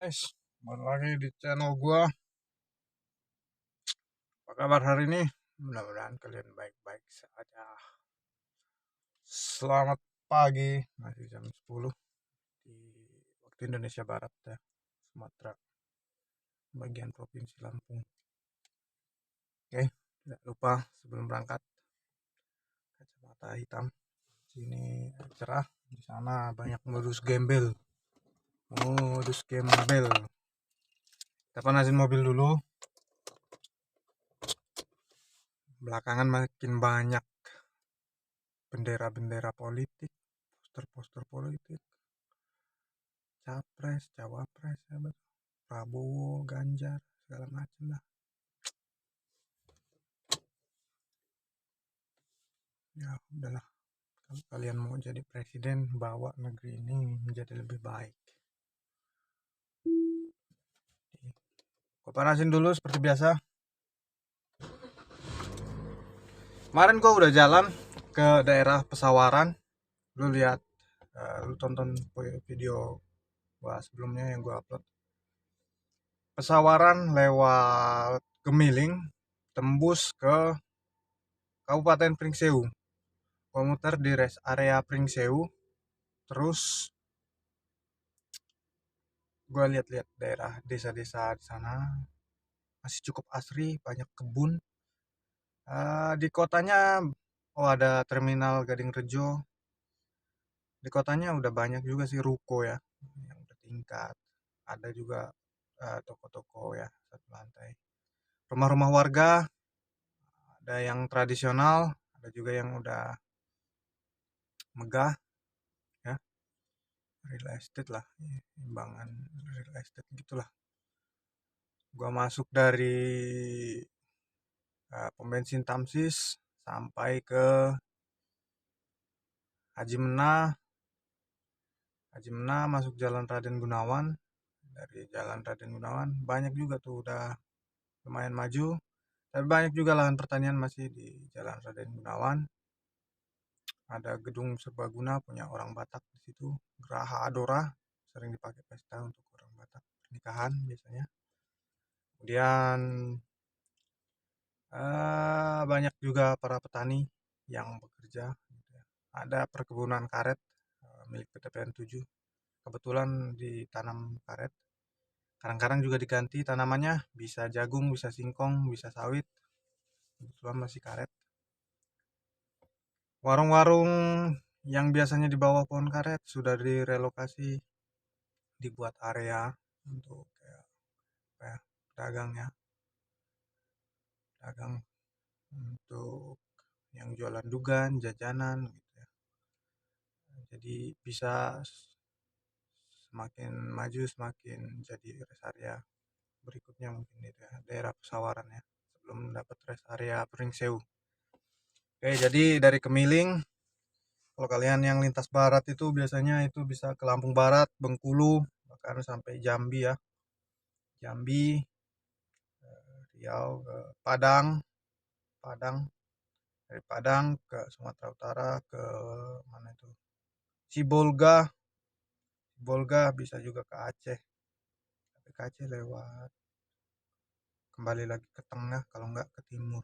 Guys, kembali lagi di channel gua. Apa kabar hari ini? Mudah-mudahan kalian baik-baik saja. Selamat pagi, masih jam 10 di waktu Indonesia Barat ya, Sumatera, bagian provinsi Lampung. Oke, tidak lupa sebelum berangkat kacamata hitam. Sini cerah, di sana banyak modus gembel. Modus gembel. Kita panasin mobil dulu. Belakangan makin banyak bendera-bendera politik, poster-poster politik, capres, cawapres, ya betul. Prabowo, Ganjar, segala macam lah. Ya udahlah, kalau kalian mau jadi presiden, bawa negeri ini menjadi lebih baik. Gue panasin dulu seperti biasa. Kemarin gue udah jalan ke daerah Pesawaran. Lu lihat, lu tonton video gua sebelumnya yang gue upload. Pesawaran lewat Gemiling, tembus ke Kabupaten Pringsewu. Komuter di rest area Pringsewu, terus gue lihat-lihat daerah desa-desa di sana masih cukup asri, banyak kebun. Di kotanya, ada terminal Gading Rejo. Di kotanya udah banyak juga sih ruko ya, yang bertingkat. Ada juga toko-toko ya satu lantai. Rumah-rumah warga, ada yang tradisional, ada juga yang udah megah ya, real estate lah, imbangan real estate gitulah. Gua masuk dari pom bensin Tamsis sampai ke Haji Menah masuk Jalan Raden Gunawan. Dari Jalan Raden Gunawan banyak juga tuh udah lumayan maju, tapi banyak juga lahan pertanian masih di Jalan Raden Gunawan. Ada gedung serbaguna punya orang Batak di situ, Geraha Adora, sering dipakai pesta untuk orang Batak pernikahan biasanya. Kemudian banyak juga para petani yang bekerja gitu ya. Ada perkebunan karet milik PTPN 7. Kebetulan ditanam karet. Kadang-kadang juga diganti tanamannya, bisa jagung, bisa singkong, bisa sawit. Kebetulan masih karet. Warung-warung yang biasanya di bawah pohon karet sudah direlokasi, dibuat area untuk kayak apa ya, dagangnya, dagang untuk yang jualan dugan, jajanan gitu ya. Jadi bisa semakin maju semakin jadi rest area berikutnya mungkin itu ya, daerah Pesawaran ya, sebelum dapat rest area Pringsewu. Oke, jadi dari Kemiling, kalau kalian yang lintas barat itu biasanya itu bisa ke Lampung Barat, Bengkulu, bahkan sampai Jambi ya. Jambi, Riau, ke Padang, Padang, dari Padang ke Sumatera Utara, ke mana itu? Sibolga, Sibolga bisa juga ke Aceh. Tapi ke Aceh lewat kembali lagi ke tengah, kalau enggak ke timur.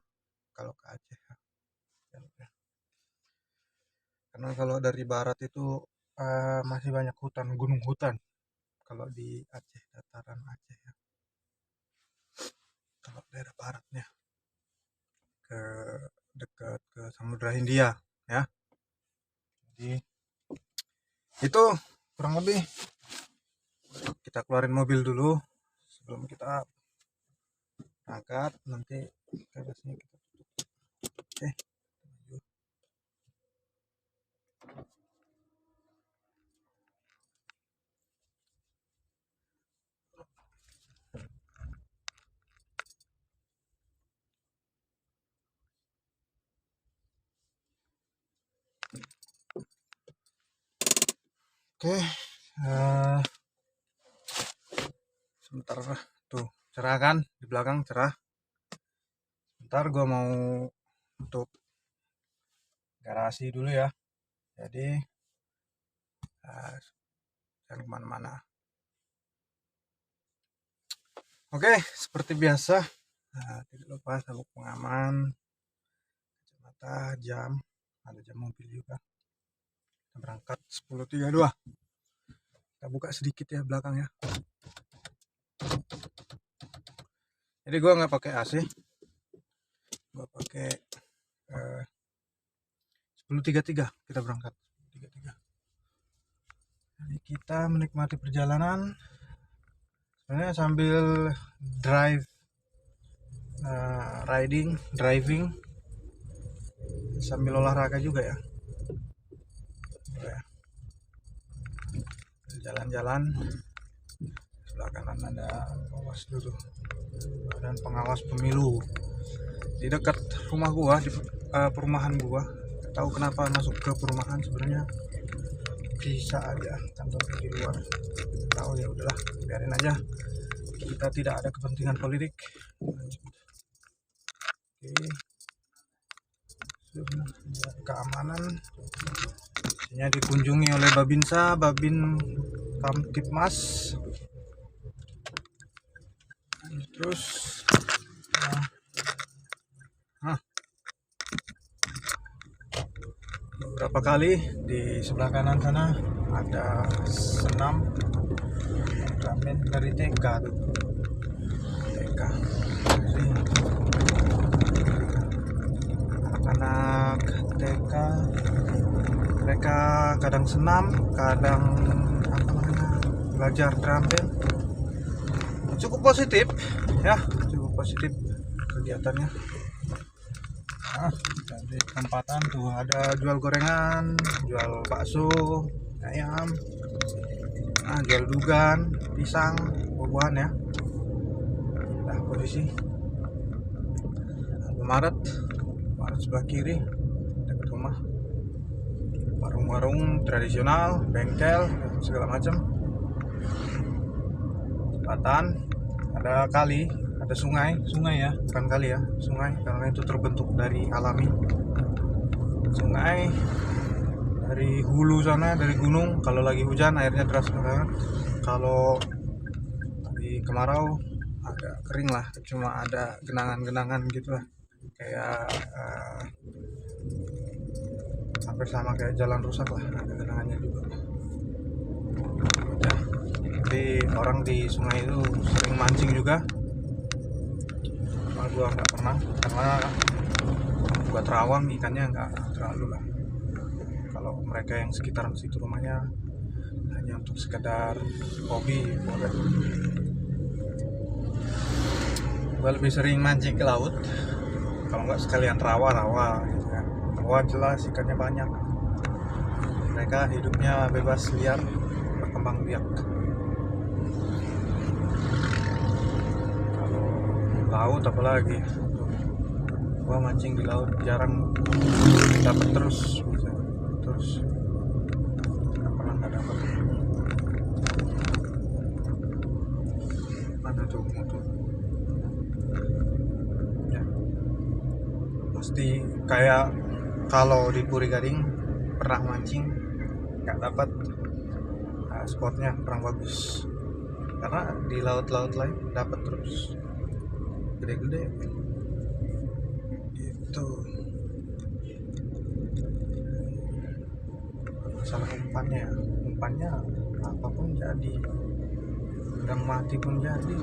Kalau ke Aceh ya. Karena kalau dari barat itu masih banyak hutan, gunung hutan. Kalau di Aceh, dataran Aceh ya. Kalau daerah baratnya ke dekat ke Samudra Hindia ya. Jadi itu kurang lebih, kita keluarin mobil dulu sebelum kita berangkat, nanti garasinya kita tutup. Oke. Oke, sebentar tuh cerah kan, di belakang cerah. Ntar gue mau tutup garasi dulu ya, jadi jangan kemana-mana. Oke, seperti biasa, tidak lupa sabuk pengaman, kacamata, jam, ada jam mobil juga. Kita berangkat 10.32. Kita buka sedikit ya belakang ya. Jadi gua nggak pakai AC, gua pakai 10.33 kita berangkat. 10.33. Jadi kita menikmati perjalanan. Sebenarnya sambil driving sambil olahraga juga ya. Jalan-jalan, sebelah kanan ada pengawas dulu dan pengawas pemilu di dekat rumah gua, di perumahan gua. Gak tahu kenapa masuk ke perumahan, sebenarnya bisa aja tanpa di luar. Tahu ya udahlah, biarin aja, kita tidak ada kepentingan politik. Oke, keamanan biasanya dikunjungi oleh Babinsa, Babin Kamtipmas. Terus beberapa kali di sebelah kanan sana ada senam ramen dari TK tuh. TK. Jadi, anak-anak TK mereka kadang senam, kadang belajar drum band. Cukup positif ya, cukup positif kegiatannya. Di tempatan tuh ada jual gorengan, jual bakso, ayam, jual dugan, pisang, buah-buahan ya. Nah, posisi Maret sebelah kiri dekat rumah, warung-warung tradisional, bengkel, segala macam. Jembatan, ada kali, ada sungai ya, bukan kali ya, sungai, karena itu terbentuk dari alami. Sungai dari hulu sana, dari gunung, kalau lagi hujan airnya deras banget. Kalau lagi kemarau agak kering lah, cuma ada genangan-genangan gitu lah, kayak hampir sama kayak jalan rusak lah, ada genangannya juga. Jadi orang di sungai itu sering mancing juga. Cuma gua nggak pernah, karena buat terawang ikannya nggak terlalu lah. Kalau mereka yang sekitaran situ rumahnya hanya untuk sekedar hobi, boleh. Gua lebih sering mancing ke laut, kalau nggak sekalian rawa gitu kan. Rawa jelas ikannya banyak, mereka hidupnya bebas liar, berkembang biak. Kalau laut apalagi, gua mancing di laut jarang dapat terus nggak pernah nggak dapat. Mana tuh motor ya, pasti kayak kalau di Puri Gading pernah mancing nggak dapat. Spotnya kurang bagus, karena di laut-laut lain dapat terus gede-gede gitu. Masalah umpannya apapun jadi, udang mati pun jadi,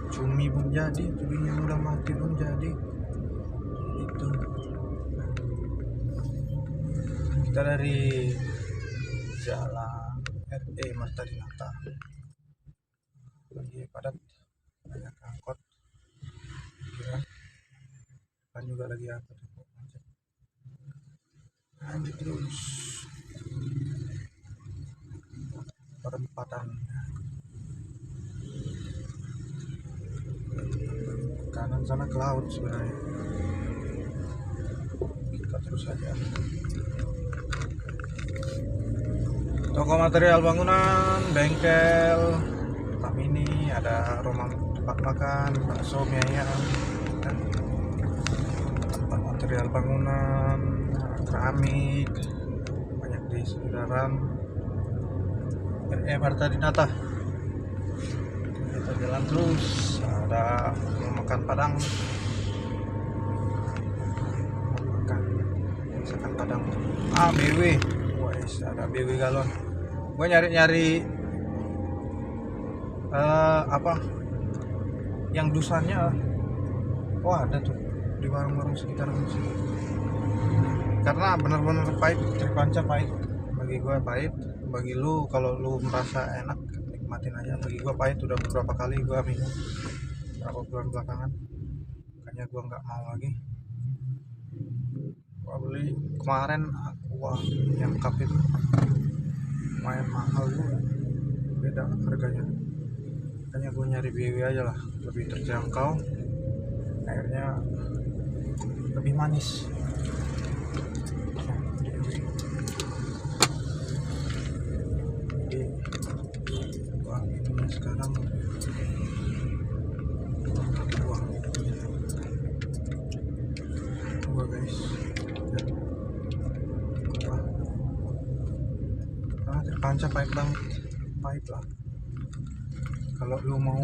cumi pun jadi, cuminya udah mati pun jadi itu. Kita dari jalan RE Marta Dinata, lagi padat, banyak angkot, kan juga lagi angkot, lanjut terus perempatan kanan sana ke laut. Sebenarnya kita terus aja. Toko material bangunan, bengkel, mini, ada rumah tempat makan, bakso, mie ayam, dan tempat material bangunan, keramik, banyak di sekitaran RE Marta Dinata. kita jalan terus. Ada makan padang, masakan padang. BW, wes ada BW galon. Gue nyari apa yang dusannya. Ada tuh di warung-warung sekitar sini. Karena benar-benar pahit, Tripanca pahit. Bagi gue pahit, bagi lu kalau lu merasa enak nikmatin aja. Bagi gue pahit, udah beberapa kali gue minum beberapa bulan belakangan, makanya gue nggak mau lagi. Gue beli kemarin Aqua yang cup itu lumayan mahal juga, beda harganya. Makanya gue nyari BW aja lah, lebih terjangkau, airnya lebih manis. Jadi gue minumnya sekarang Aqua guys. Tripanca pahit banget, pahit lah. Kalau lu mau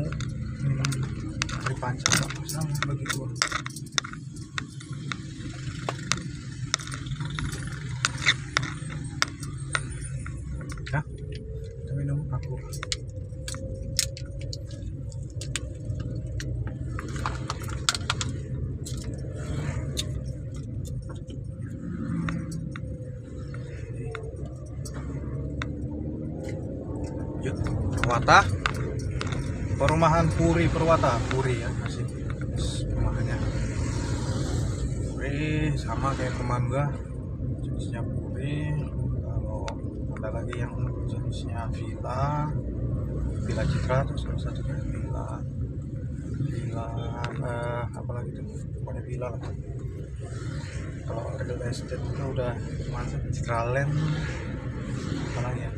minum Tripanca nggak masalah bagi gua. Ya, kita minum Aqua. Perwata, perumahan Puri Perwata, Puri ya masih perumahannya. Puri sama kayak teman gua, jenisnya Puri. Kalau ada lagi yang jenisnya Villa Citra tuh salah satunya Villa apa lagi tuh, pokoknya Villa lah. Kalau real estate itu udah masuk Citraland, apa lagi ya,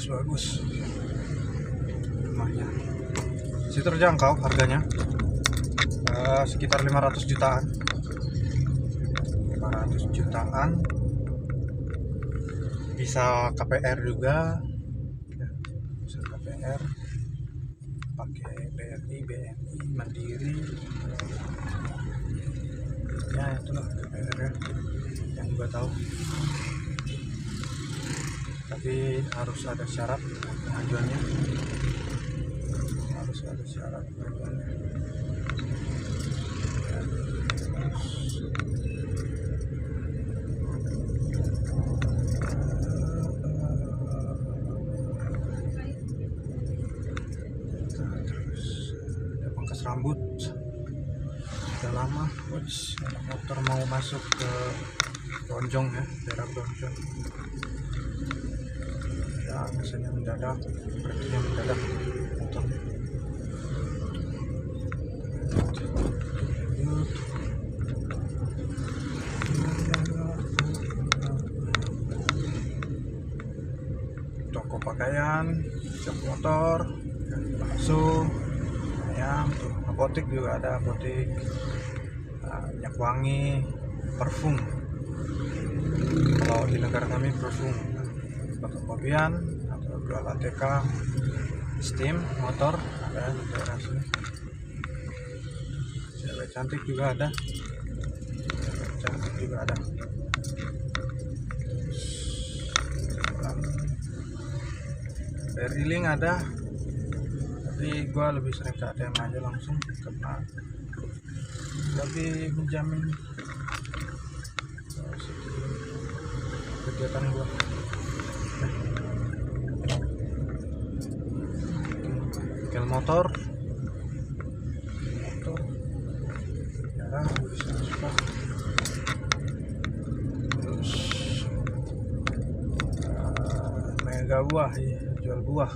bagus rumahnya sih, terjangkau harganya, sekitar 500 jutaan, bisa KPR juga ya, bisa KPR pakai BRI, BNI, Mandiri ya, itulah KPR ya, yang gue tahu. Tapi harus ada syarat pengajuannya, ada pangkas rambut sudah lama. Ada motor mau masuk ke Bronjong ya, daerah Bronjong ya, biasanya mendadak, berhentinya mendadak motornya. Toko pakaian, jok motor, bakso, ayam, tuh apotek juga ada, apotek, minyak wangi, parfum. Kalau di negara kami parfum, fotokopian atau jual ATK, steam motor ada di daerah sini. Cewek cantik juga ada, Beriling ada, tapi gue lebih sering ke ATM aja langsung karena lebih menjamin kegiatan gue. Bengkel motor ya, bisa suka. Terus mega buah ya, jual buah,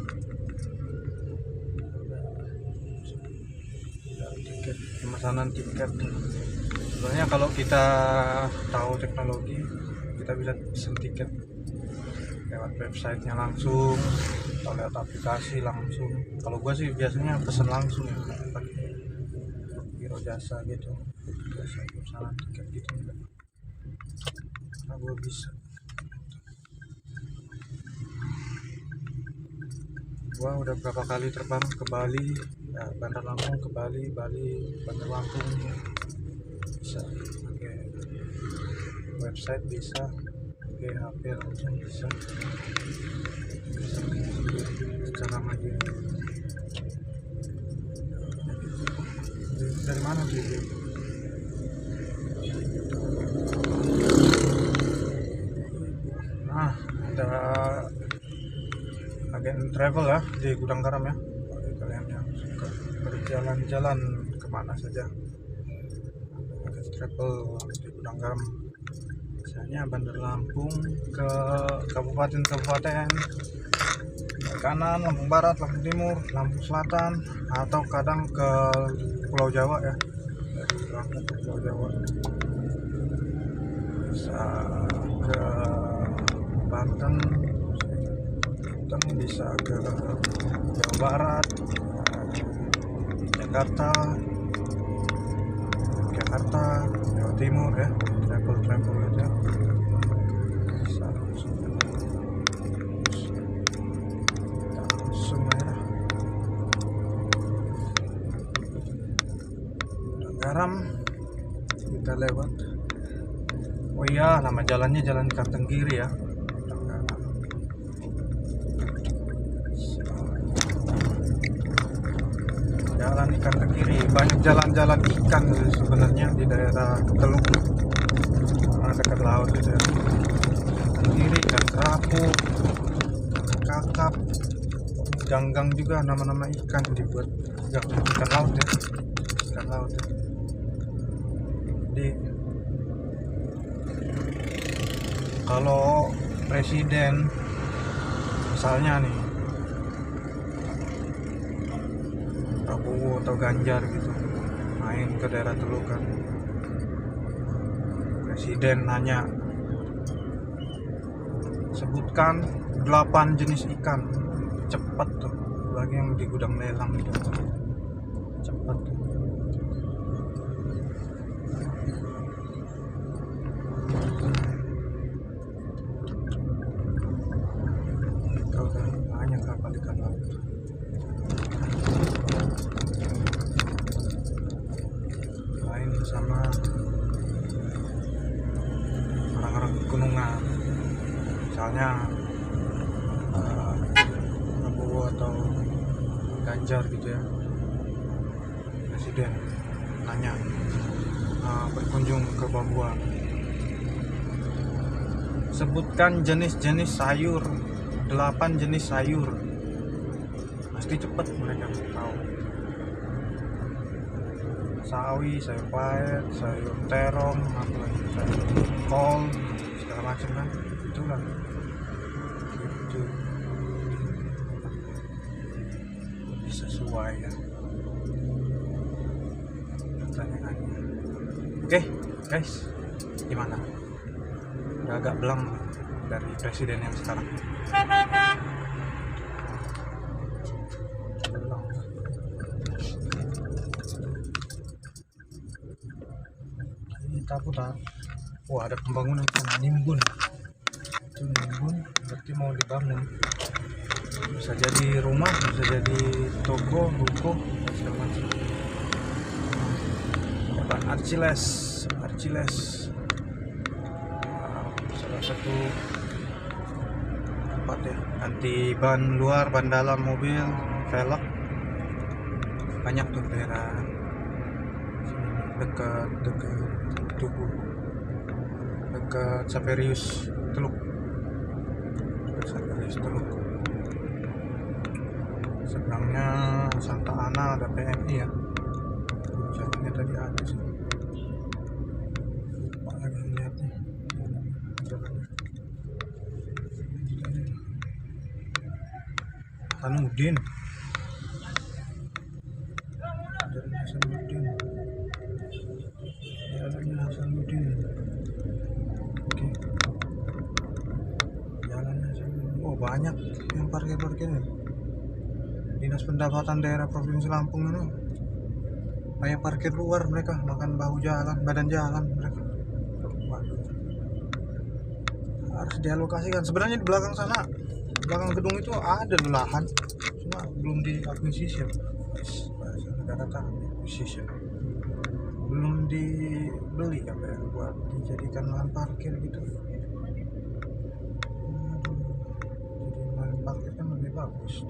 tiket, pemesanan tiket. Sebenarnya kalau kita tahu teknologi, kita bisa pesen tiket lewat websitenya langsung atau lewat aplikasi langsung. Kalau gua sih biasanya pesen langsung ya, pakai Biro Jasa gitu, jasa pemesanan tiket gitu. Nah, gua bisa gua udah berapa kali terbang ke Bali ya, Bandar Lampung ke Bali, Bandar Lampung, bisa pakai website, bisa pakai HP langsung, bisa sekarang lagi dari mana sih dia? Nah, ada agen travel ya di Gudang Garam ya, bagi kalian yang suka berjalan-jalan kemana saja. Agen travel di Gudang Garam, misalnya Bandar Lampung ke kabupaten-kabupaten kanan, Lampung Barat, Lampung Timur, Lampung Selatan, atau kadang ke Pulau Jawa ya, dari Lampung ke Pulau Jawa, bisa ke Banten, bisa ke Jawa Barat, Jakarta, Jawa Timur ya, travel aja bisa langsung ya. Garam kita lewat. Oh iya, nama jalannya Jalan Kartengiri ya. Jalan ikan Kartengiri, banyak jalan-jalan ikan sebenarnya di daerah Teluk, dekat laut gitu ya. Kartengiri, ikan kerapu, kakap, ganggang juga, nama-nama ikan dibuat ikan laut ya, ikan laut ya. Jadi kalau presiden misalnya nih Prabowo atau Ganjar gitu main ke daerah Teluk kan, presiden nanya, sebutkan 8 jenis ikan, cepet tuh, lagi yang di gudang lelang gitu, cepet tuh. Banyak kapal ikan laut. Lain sama orang-orang pegunungan, misalnya Prabowo atau Ganjar gitu ya, presiden nanya, berkunjung ke Papua, sebutkan jenis-jenis sayur, 8 jenis sayur, pasti cepet mereka tahu. Sawi, sayur paet, sayur terong, apalagi sayur kol, segala macam kan, itulah gitu, lebih sesuai ya pertanyaannya. Oke guys, gimana, udah agak belang dari presiden yang sekarang. Kita putar. Wah, ada pembangunan nimbun. Itu nimbun berarti mau dibangun. Bisa jadi rumah, bisa jadi toko, ruko, dan segala macam. Depan Archiles. Salah satu tempat ya, ganti ban luar, ban dalam mobil, velg. Banyak tuh daerah dekat Tugu, dekat Saperius Teluk, seberangnya Santa Ana ada PMI ya, jalannya tadi ada sih, lupa lagi lihat nih jalannya. Hasanuddin, jalannya Hasanuddin. Oke, jalannya Hasanuddin. Oh, banyak yang parkir nih. Dinas Pendapatan Daerah Provinsi Lampung ini banyak parkir luar, mereka makan badan jalan mereka. Waduh, harus dialokasikan. Sebenarnya di belakang sana belakang gedung itu ada lahan, cuma belum diakuisisi. Bahasa negara kan acquisition, belum dibeli apa ya, buat dijadikan lahan parkir gitu. Jadi lahan parkir kan lebih bagus.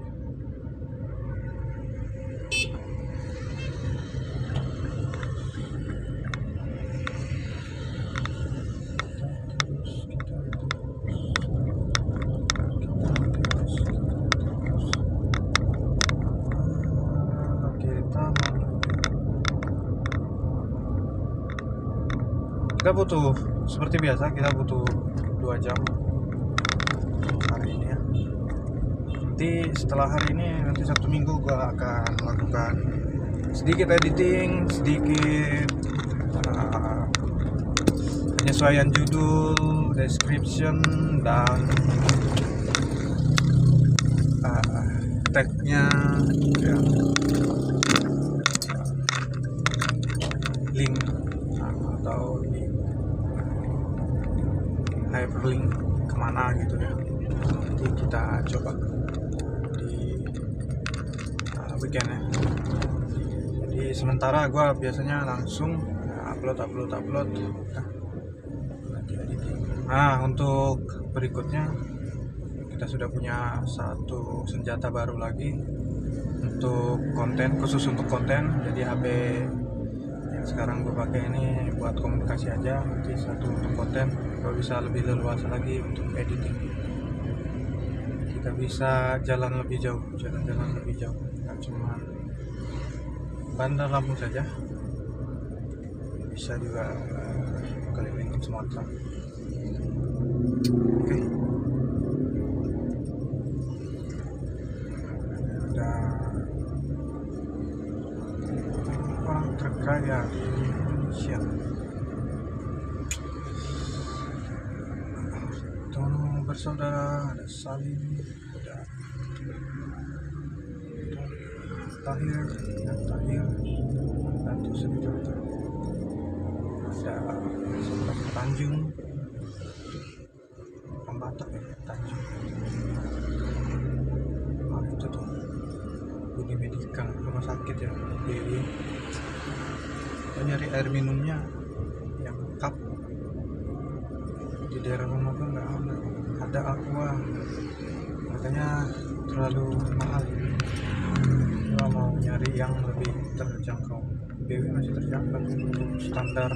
Kita butuh, seperti biasa kita butuh 2 jam hari ini ya. Nanti setelah hari ini, nanti Sabtu Minggu gua akan melakukan sedikit editing, sedikit penyesuaian judul, description, dan tagnya ya, link atau hyperlink kemana gitu ya. Nanti kita coba di weekend ya. Jadi sementara gue biasanya langsung upload. Nah, untuk berikutnya kita sudah punya satu senjata baru lagi untuk konten, khusus untuk konten. Jadi HP yang sekarang gue pakai ini buat komunikasi aja, nanti satu untuk konten. Gue bisa lebih leluasa lagi untuk editing. Kita bisa jalan lebih jauh, nggak cuma Bandar Lampung saja, bisa juga keliling Sumatera. Oke. Ada orang terkaya di Indonesia. Tono bersaudara, ada Salim, ada Tahir, Ratu Senjata, ada Tanjung, Pembatak ya, Tanjung. Nah, itu tuh Budi Medika, rumah sakit ya, Dewi. Kita nyari air minumnya yang cup. Di daerah rumah gue nggak ada aqua, makanya terlalu mahal. Gua mau nyari yang lebih terjangkau. BW masih terjangkau untuk standar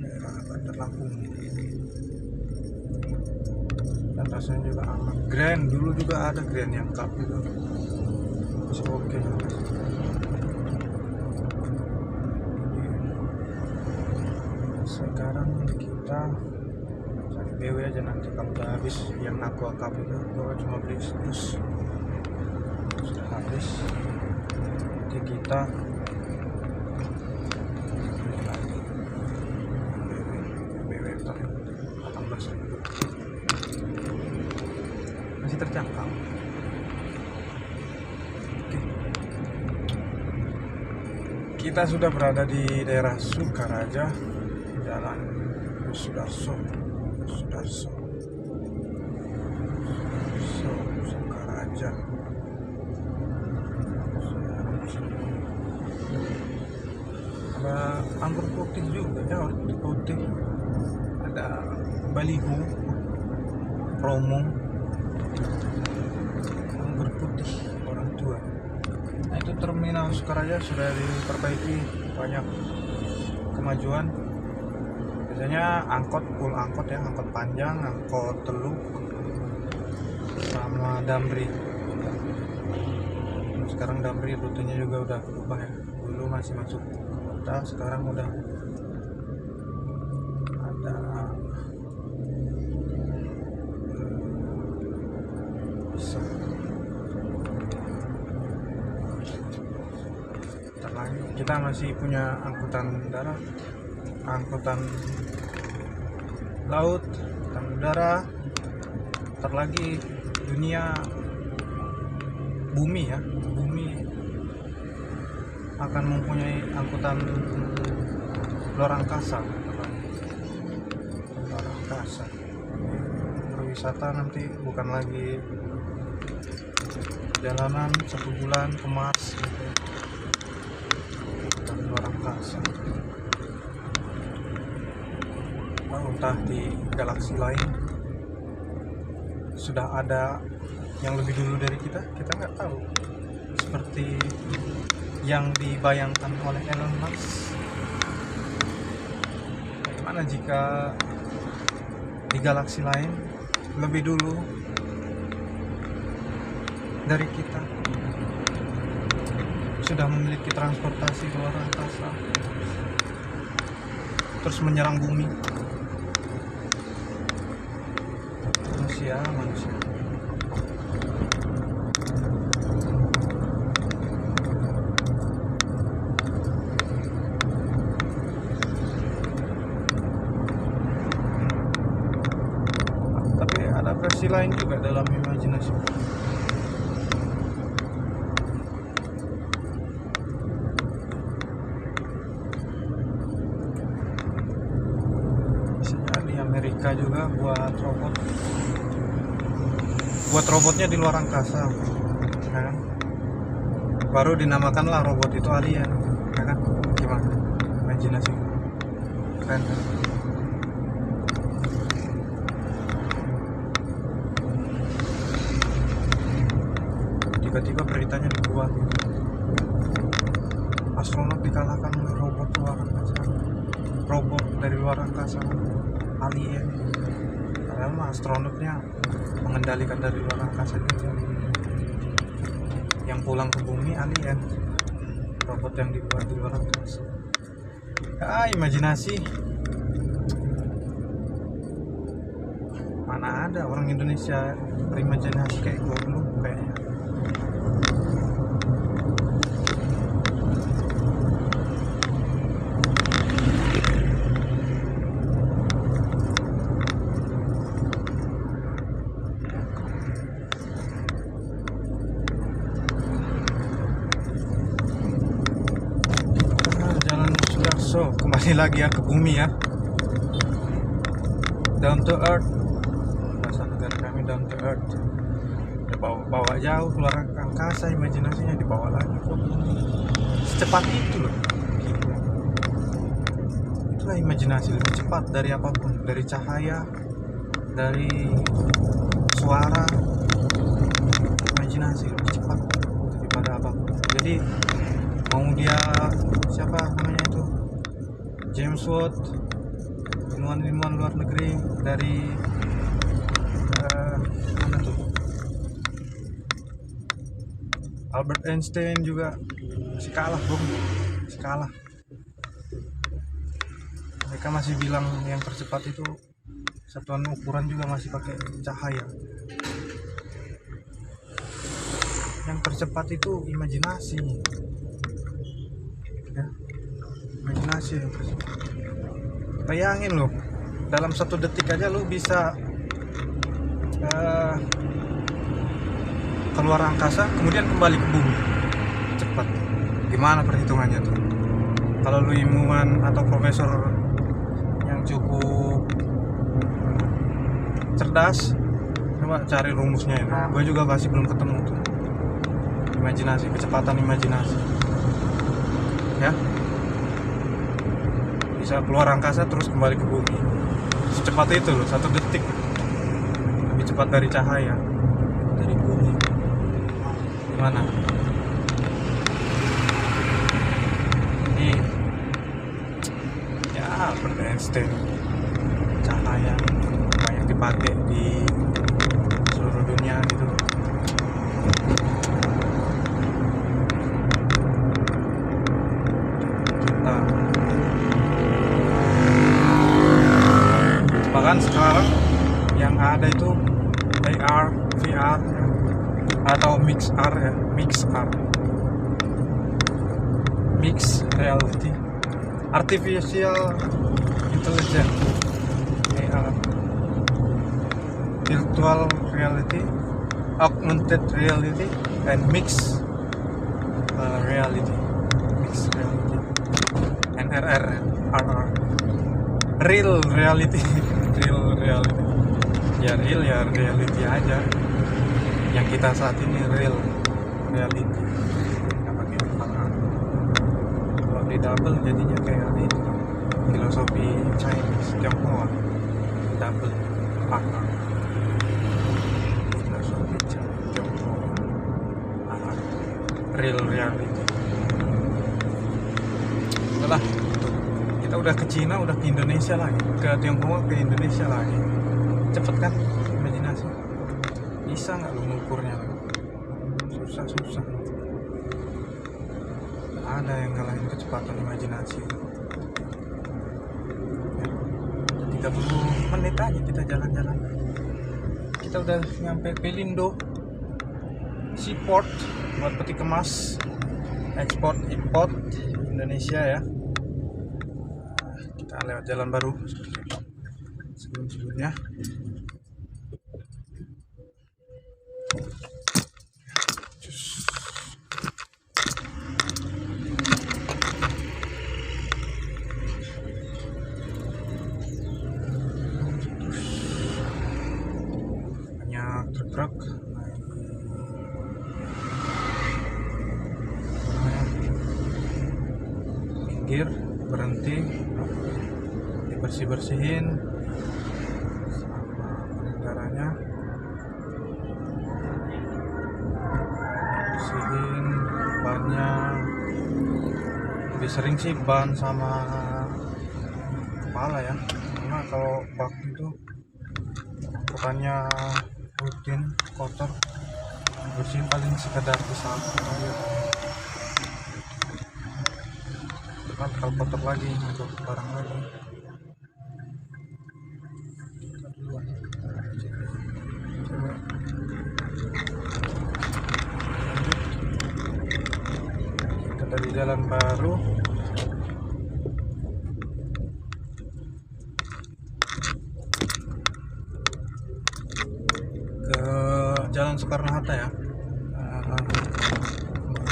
daerah Bandar Lampung, dan rasanya juga aman. Grand dulu juga ada Grand yang cup itu masih oke. Sekarang kita cari BW aja, nanti kalau udah habis yang aqua cup itu gua cuma beli terus sudah habis, nanti kita beli lagi BW 18.000, masih terjangkau. Oke. Kita sudah berada di daerah Sukaraja, Jalan Sudarso, Sukaraja. Ada anggur putih juga ya, anggur putih. Ada baliho promo anggur putih orang tua. Nah, itu terminal Sukaraja sudah diperbaiki, banyak kemajuan. Biasanya angkot, full angkot ya, angkot panjang, angkot teluk, sama Damri. Sekarang Damri rutenya juga udah berubah ya. Dulu masih masuk kota, sekarang udah ada bisa. Kita masih punya angkutan darat, angkutan laut, angkutan udara. Ntar lagi dunia bumi ya, bumi akan mempunyai angkutan luar angkasa, wisata nanti bukan lagi jalanan 1 bulan ke Mars gitu, dari luar angkasa, entah di galaksi lain sudah ada yang lebih dulu dari kita nggak tahu, seperti yang dibayangkan oleh Elon Musk. Bagaimana jika di galaksi lain lebih dulu dari kita sudah memiliki transportasi ke luar angkasa, terus menyerang bumi? Manusia tapi ada versi lain juga dalam imajinasi. Misalnya di Amerika juga buat robotnya di luar angkasa, ya kan? Baru dinamakanlah robot itu alien, ya kan? Gimana imajinasi? Keren kan? Tiba-tiba beritanya dibuat astronot dikalahkan robot luar angkasa, robot dari luar angkasa, alien. Padahal mah astronotnya mengendalikan dari luar angkasa juga. Yang pulang ke bumi alien, robot yang dibuat di luar angkasa. Imajinasi. Mana ada orang Indonesia berimajinasi kayak gue dulu kayaknya. So, kembali lagi ya ke bumi ya. Down to earth. Bahasa negara kami down to earth. Bawa jauh keluar angkasa, imajinasinya dibawa lagi ke bumi. Secepat itu loh. Itulah imajinasi, lebih cepat dari apapun, dari cahaya, dari suara. Imajinasi lebih cepat daripada apapun. Jadi mau dia siapa namanya itu, James Watt, ilmuwan luar negeri dari mana tuh, Albert Einstein juga masih kalah bro, masih kalah. Mereka masih bilang yang tercepat itu satuan ukuran juga masih pakai cahaya. Yang tercepat itu imajinasi ya, imajinasi yang tercepat. Bayangin loh, dalam 1 detik aja lu bisa keluar angkasa kemudian kembali ke bumi cepat. Gimana perhitungannya tuh? Kalau lu ilmuwan atau profesor yang cukup cerdas, coba cari rumusnya itu. Gue juga masih belum ketemu tuh. Imajinasi, kecepatan imajinasi ya, bisa keluar angkasa terus kembali ke bumi secepat itu loh, 1 detik lebih cepat dari cahaya dari bumi. Gimana? Jadi ya Albert Einstein, cahaya banyak dipakai di seluruh dunia gitu. Bahkan sekarang yang ada itu AR, VR atau MixR ya, Mixed Reality, Artificial Intelligence, AR, Virtual Reality, Augmented Reality, and Mixed Reality, NRR, RR, Real Reality. Ya real ya reality aja. Yang kita saat ini real reality. Nggak pakai otak. Kalau di double jadinya kayak itu filosofi Chinese Tionghoa. Double pakar. Filosofi Chinese Tionghoa. Real reality. Udah, kita udah ke Cina, udah ke Indonesia lagi, ke Tiongkok, ke Indonesia lagi. Cepet kan imajinasi? Bisa nggak lu ngukurnya? Susah. Ada yang ngalahin kecepatan imajinasi. 30 menit aja kita jalan-jalan, kita udah nyampe Pelindo Seaport buat peti kemas ekspor import Indonesia ya. Kita lewat jalan baru sebelumnya. Banyak truk minggir, berhenti, dibersih-bersihin sama pengendaranya, bersihin bannya. Lebih sering sih ban sama kepala ya, karena kalau bak itu bukannya rutin kotor, bersihin paling sekedar disapu aja. Kan kalau kotor lagi untuk barang lagi. Kita duluan. Kita dari jalan baru ke Jalan Soekarno-Hatta ya,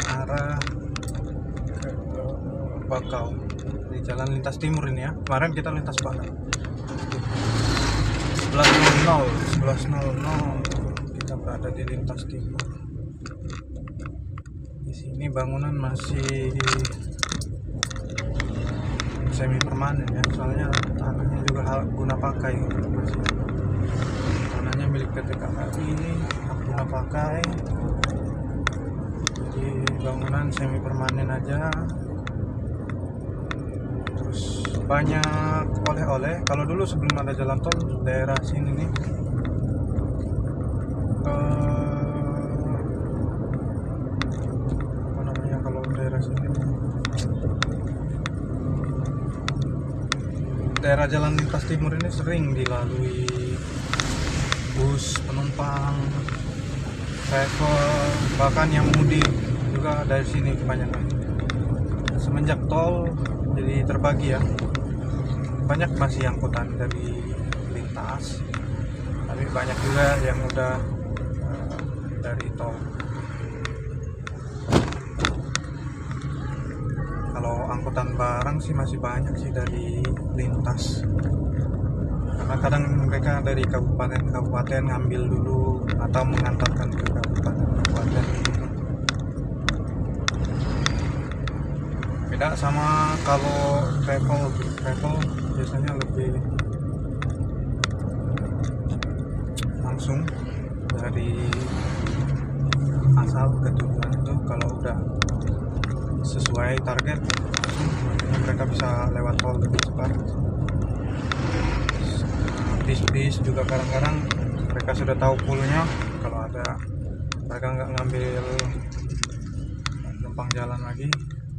arah Bakau di jalan lintas timur ini ya. Kemarin kita lintas barat 11.00 kita berada di lintas timur. Di sini bangunan masih semi permanen ya, soalnya tanahnya juga guna pakai, masih tanahnya milik PT KAI, guna pakai. Jadi bangunan semi permanen aja. Terus banyak oleh-oleh. Kalau dulu sebelum ada jalan tol daerah sini nih, apa namanya, kalau daerah sini daerah jalan lintas timur ini sering dilalui bus penumpang, travel, bahkan yang mudik juga dari sini kebanyakan. Semenjak tol jadi terbagi ya, banyak masih angkutan dari lintas, tapi banyak juga yang udah dari tol. Kalau angkutan barang sih masih banyak sih dari lintas, karena kadang mereka dari kabupaten ngambil dulu atau mengantarkan ke kabupaten. Beda sama kalau travel biasanya lebih langsung dari asal ke tujuan itu. Kalau udah sesuai target mereka bisa lewat tol lebih cepat. Bis juga kadang-kadang mereka sudah tahu poolnya, kalau ada mereka nggak ngambil numpang jalan lagi,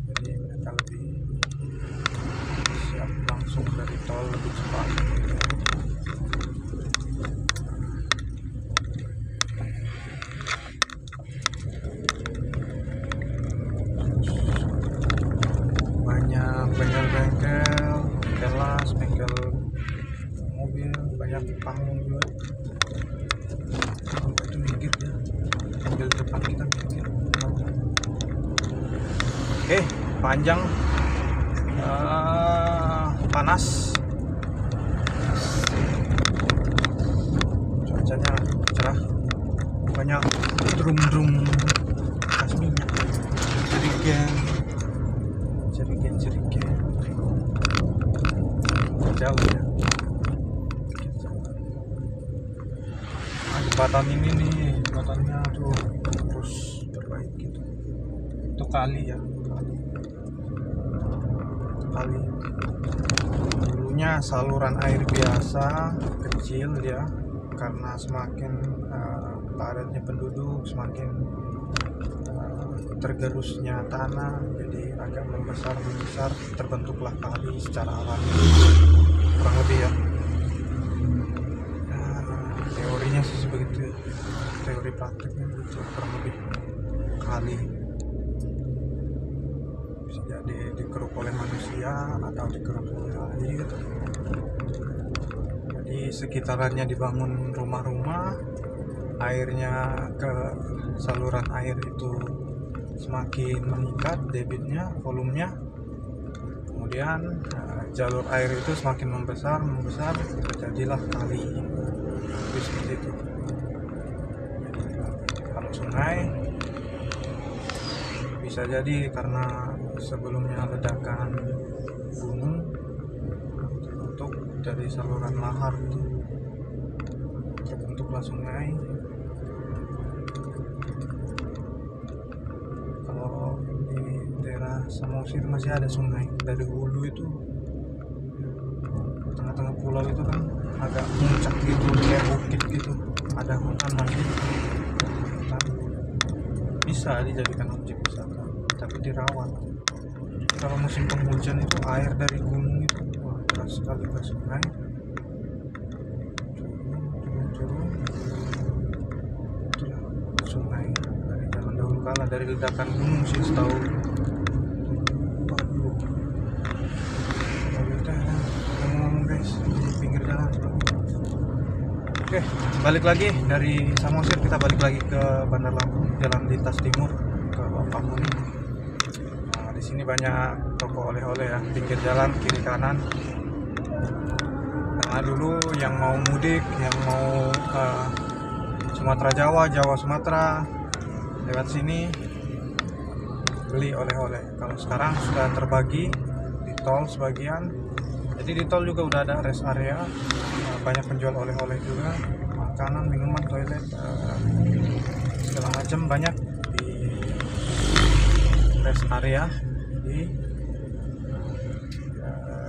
jadi mereka lebih siap langsung dari tol lebih cepat. Banyak bengkel-bengkel, bengkel las, bengkel mobil, banyak panggung juga. Sampai itu minggir ya, ambil depan kita minggir. Oke, panjang, panas, banyak drum-drum bekas minyak, jerigen jauh ya. Nah, jembatan ini nih, jembatannya tuh terus perbaiki gitu. Itu kali ya, kali dulunya saluran air biasa kecil ya, karena semakin padatnya penduduk, semakin tergerusnya tanah, jadi agak membesar, terbentuklah kali secara alami, kurang lebih ya. Teorinya sih sebegitu, teori prakteknya itu kurang lebih kali bisa jadi dikeruk oleh manusia atau dikeruk oleh air. Jadi sekitarannya dibangun rumah-rumah, airnya ke saluran air itu semakin meningkat debitnya, volumenya, kemudian jalur air itu semakin membesar, jadilah kali. Jadi seperti itu. Kalau sungai bisa jadi karena sebelumnya ledakan gunung terbentuk dari saluran lahar itu, terbentuklah sungai. Kalau di daerah Samosir masih ada sungai dari hulu itu, tengah-tengah pulau itu kan agak muncak gitu, kayak bukit gitu, ada hutan masih, bisa dijadikan objek wisata tapi dirawat. Kalau musim penghujan itu air dari gunung itu deras sekali ke sungai, turun itulah sungai dari zaman dahulu kala, dari ledakan gunung sih setahu. Waduh, kita ngomong guys di pinggir jalan. Oke, balik lagi dari Samosir, kita balik lagi ke Bandar Lampung, jalan lintas timur ke Bakahuni. Nah, di sini banyak toko oleh-oleh ya, pinggir jalan kiri kanan. Nah, dulu yang mau mudik, yang mau Sumatera Jawa Sumatera, lewat sini beli oleh-oleh. Kalau sekarang sudah terbagi di tol sebagian, jadi di tol juga udah ada rest area, banyak penjual oleh-oleh juga, makanan, minuman, toilet, segala macam banyak di rest area. Jadi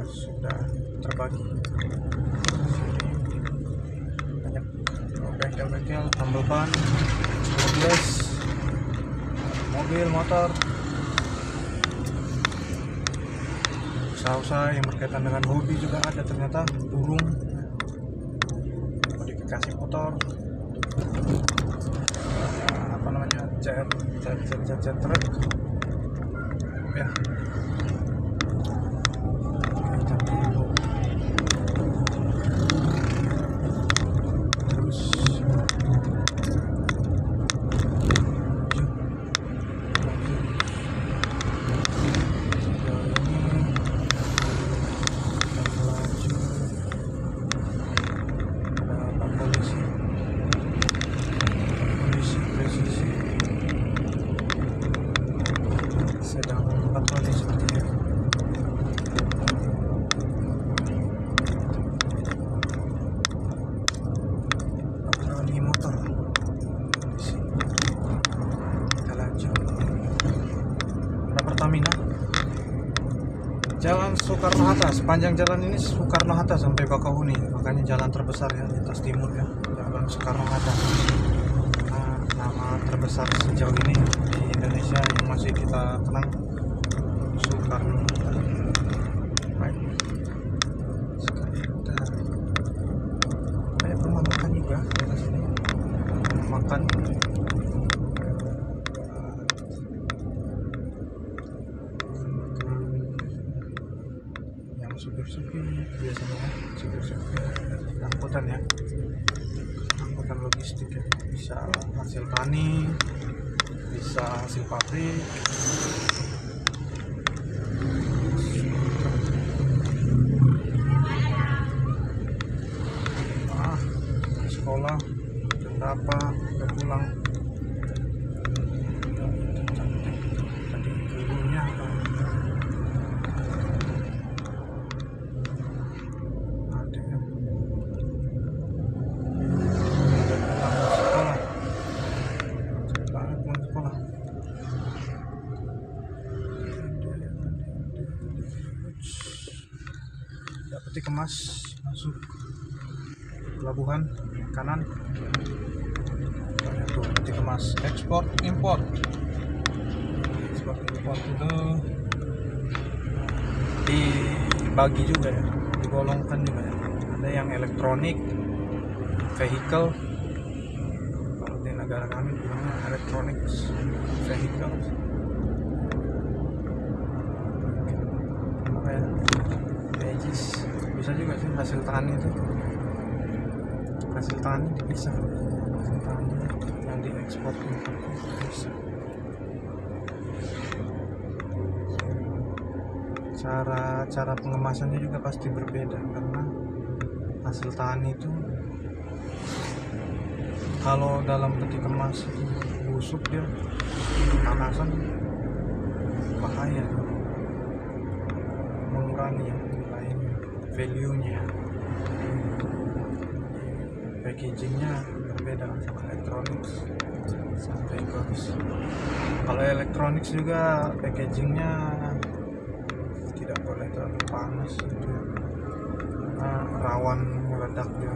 sudah terbagi, banyak bengkel-bengkel, tambal ban, mobil, motor, usaha-usaha yang berkaitan dengan hobi juga ada ternyata, burung, modifikasi motor, jet truk ya. Pertamina, Jalan Soekarno-Hatta, sepanjang jalan ini Soekarno-Hatta sampai Bakahuni, makanya jalan terbesar ya lintas timur ya, Jalan Soekarno-Hatta. Nah, nama terbesar sejauh ini di Indonesia yang masih kita kenang, Soekarno-Hatta. Baik, banyak rumah makan juga di sini, makan. Supir biasanya, supir angkutan ya, angkutan logistik ya, bisa hasil tani, bisa hasil pabrik, sekolah, berapa udah pulang. Cantik tadi dulunya apa ada ya. Pulang sekolah ya, peti kemas masuk pelabuhan kanan. Tuh peti kemas ekspor import itu dibagi juga ya, digolongkan juga ya. Ada yang elektronik vehicle, kalau di negara kami bilangnya elektronik vehicle. Apa ya, veggies bisa juga sih, hasil tani itu, hasil tani dipisah, hasil tani yang diekspor itu bisa. Cara pengemasannya juga pasti berbeda, karena hasil tani itu kalau dalam peti kemas itu busuk, dia panasan bahaya, mengurangi ya nilainya, value-nya. Packagingnya berbeda sama elektronik sama vehicles. Kalau elektronik juga packagingnya tidak boleh terlalu panas itu, rawan meledak dia.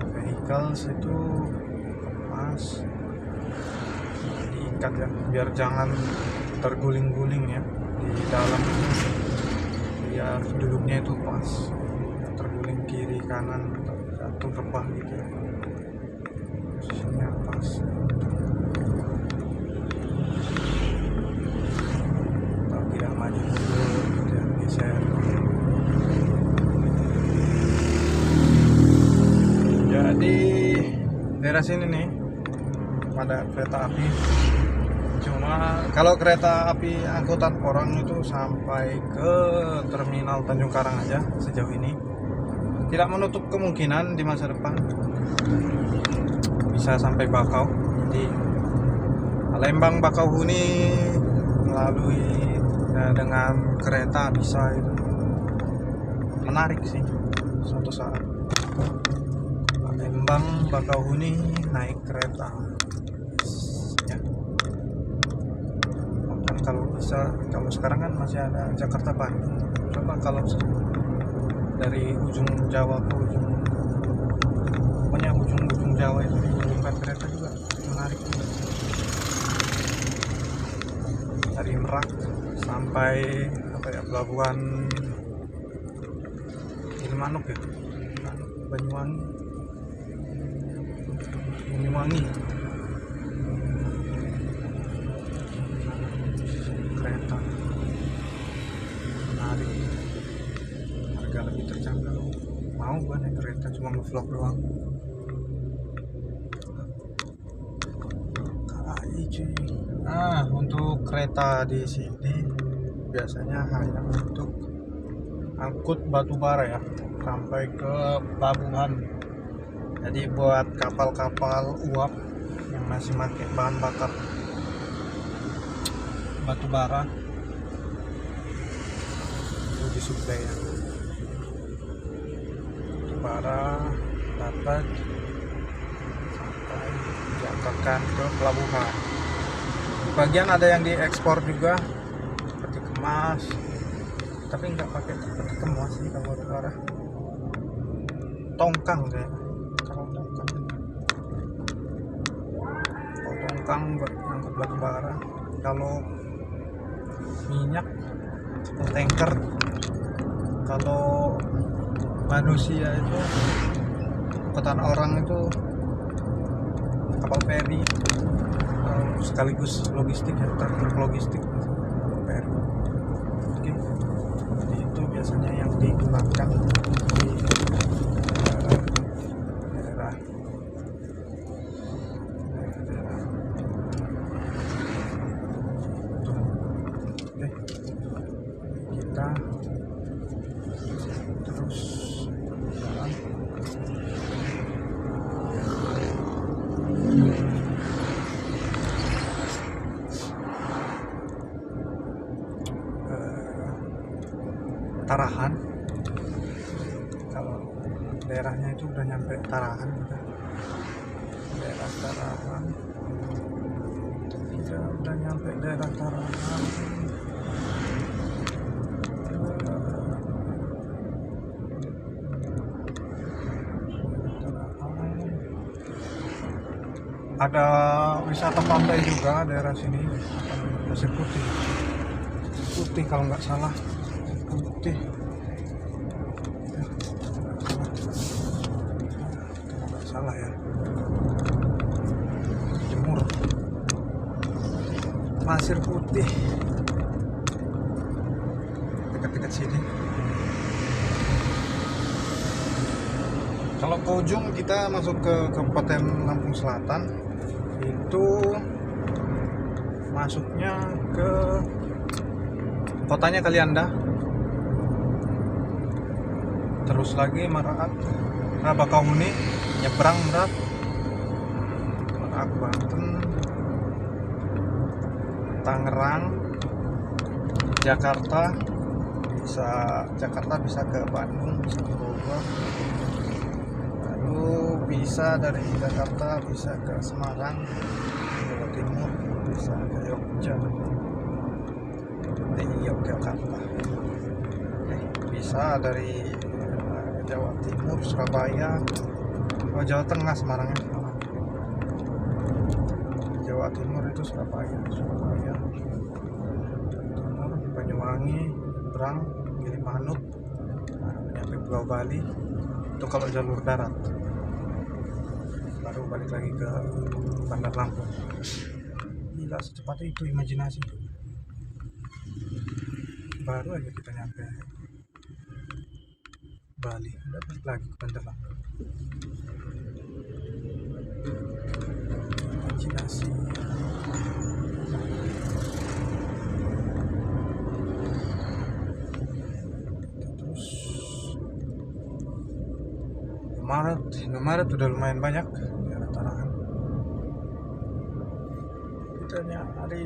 Vehicles itu kemas diikat ya, biar jangan terguling-guling ya di dalam, biar duduknya itu pas, terguling kiri kanan atau jatuh rebah gitu ya, posisinya pas. Kalau tidak maju mundur, tidak geser. Jadi daerah sini nih ada kereta api, cuma kalau kereta api angkutan orang itu sampai ke terminal Tanjung Karang aja sejauh ini. Tidak menutup kemungkinan di masa depan bisa sampai Bakau. Jadi Lembang Bakauheni melalui dengan kereta bisa, itu menarik sih suatu saat. Lembang Bakauheni naik kereta ya. Bahkan kalau bisa, kalau sekarang kan masih ada Jakarta Bandung, coba kalau dari ujung Jawa ke ujung, pokoknya ujung Jawa itu dihubungkan kereta juga menarik juga. Dari Merak sampai apa ya, pelabuhan Gilimanuk ya, Banyuwangi kereta menarik, harga lebih terjangkau. Mau gua naik kereta, cuma nge-vlog doang. KAI cuy. Untuk kereta di sini biasanya hanya untuk angkut batu bara ya, sampai ke pelabuhan. Jadi buat kapal-kapal uap yang masih pakai bahan bakar batu bara itu disuplai ya. Batu bara dapat sampai diantarkan ke pelabuhan. Di bagian ada yang diekspor juga, peti kemas, tapi nggak pakai peti kemas sih kalau batu bara. Tongkang saya. Tongkang buat angkut batu bara. Kalau minyak tanker, kalau manusia itu angkutan orang itu kapal feri, sekaligus logistik ya, truk logistik feri. Oke. Jadi itu biasanya yang digunakan di daerah. Kita terus jalan. Tarahan. Kalau daerahnya itu udah nyampe Tarahan kita. Daerah Tarahan. Kita udah nyampe daerah Tarahan. Ada wisata pantai juga daerah sini, Pasir Putih. Putih kalau nggak salah, Putih. Kalau nggak salah ya. Jemur. Pasir Putih. Dekat-dekat sini. Kalau ke ujung kita masuk ke Kabupaten Lampung Selatan, itu masuknya ke kotanya Kalianda, terus lagi Maraat, Bakauheni, nyebrang Merak, Banten, Tangerang, Jakarta, bisa ke Bandung, bisa ke Bogor, lalu bisa dari Jakarta bisa ke Semarang, Jawa Timur, bisa ke Yogyakarta, bisa dari Jawa Timur, Surabaya, Jawa Tengah, Semarangnya Jawa Timur itu Surabaya, Timur, Banyuwangi, Nyebrang, Gilimanuk, nyampe Pulau Bali. Itu kalau jalur darat, baru balik lagi ke Bandar Lampung. Gila, secepat itu imajinasi. Baru aja kita nyampe Bali, udah balik lagi ke Bandar Lampung. Imajinasi. Terus Maret udah lumayan banyak daerah Tarahan. Kita nyari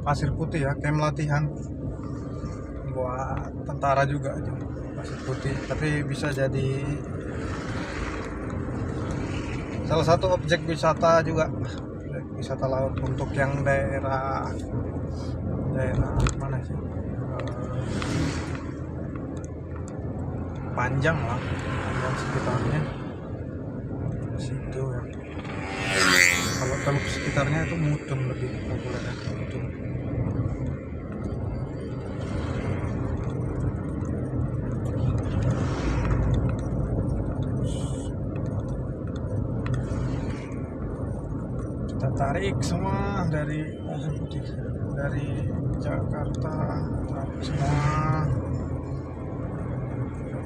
Pasir Putih ya, camp latihan buat tentara juga aja Pasir Putih, tapi bisa jadi salah satu objek wisata juga, wisata laut untuk yang daerah mana sih, Panjang sekitarnya situ ya. Kalau Teluk sekitarnya itu Mutun lebih populer ya, Mutun. Kita tarik semua dari Pasir Putih, dari Jakarta, tarik semua ke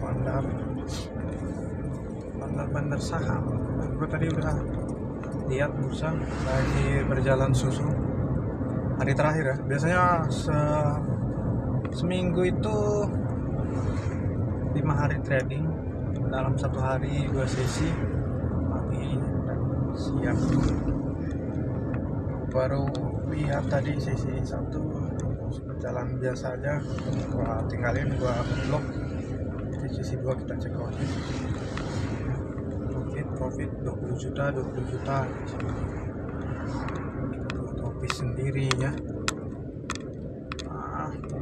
bandar saham. Gue tadi udah lihat bursa lagi berjalan susu hari terakhir ya. Biasanya seminggu itu 5 hari trading, dalam 1 hari 2 sesi, pagi dan siang. Baru lihat tadi sesi 1 berjalan biasa aja, gua tinggalin, gua blok. Di sesi 2 kita cek profit 20 juta Topis sendiri ya.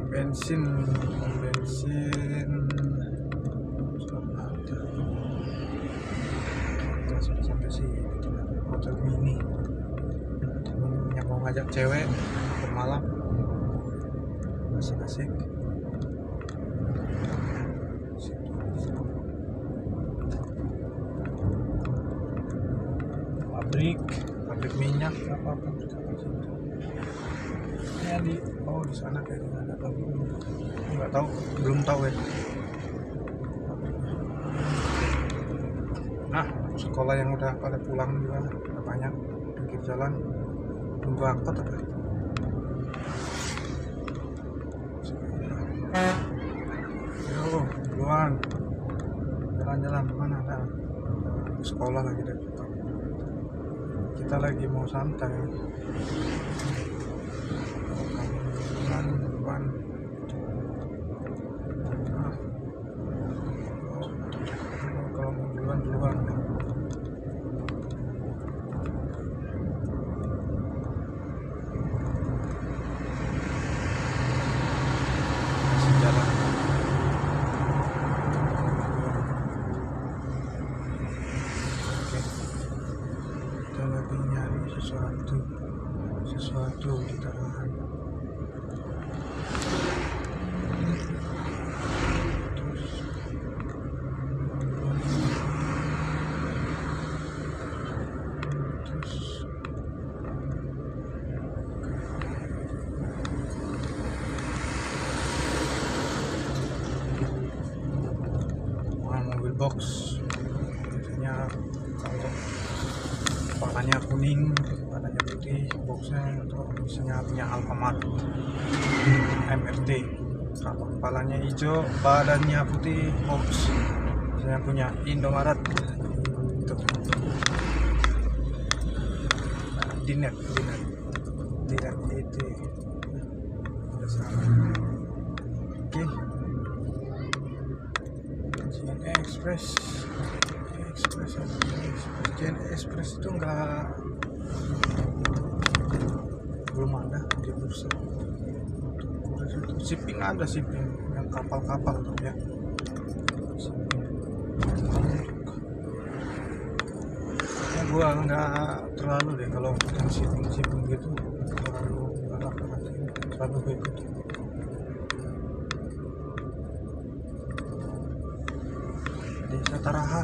Bensin kita sudah sampai sini, hotel mini yang mau ngajak cewek bermalam, asik-asik. Pabrik minyak apapun ya di sana kayaknya ada, tapi belum tahu ya. Nah, sekolah yang udah pada pulang juga udah banyak, pinggir jalan tunggu angkot apa. Yo, duluan jalan-jalan mana ada sekolah lagi deh. kita lagi mau santai. Duluan. Kalau mau duluan. Masih jalan. Oke. Kita lagi nyari sesuatu di tarahan. Mobil box biasanya kalau warnanya kuning, warnanya putih, boxnya itu biasanya punya Alfamart MRT. Kalau kepalanya hijau, badannya putih, box biasanya punya Indomaret. Itu Dinet itu. Oke. JN Express itu belum ada di bursa. Shipping ada, shipping yang kapal tuh ya. Ya gua nggak terlalu deh kalau yang shipping gitu, terlalu ikut. Desa Tarahan.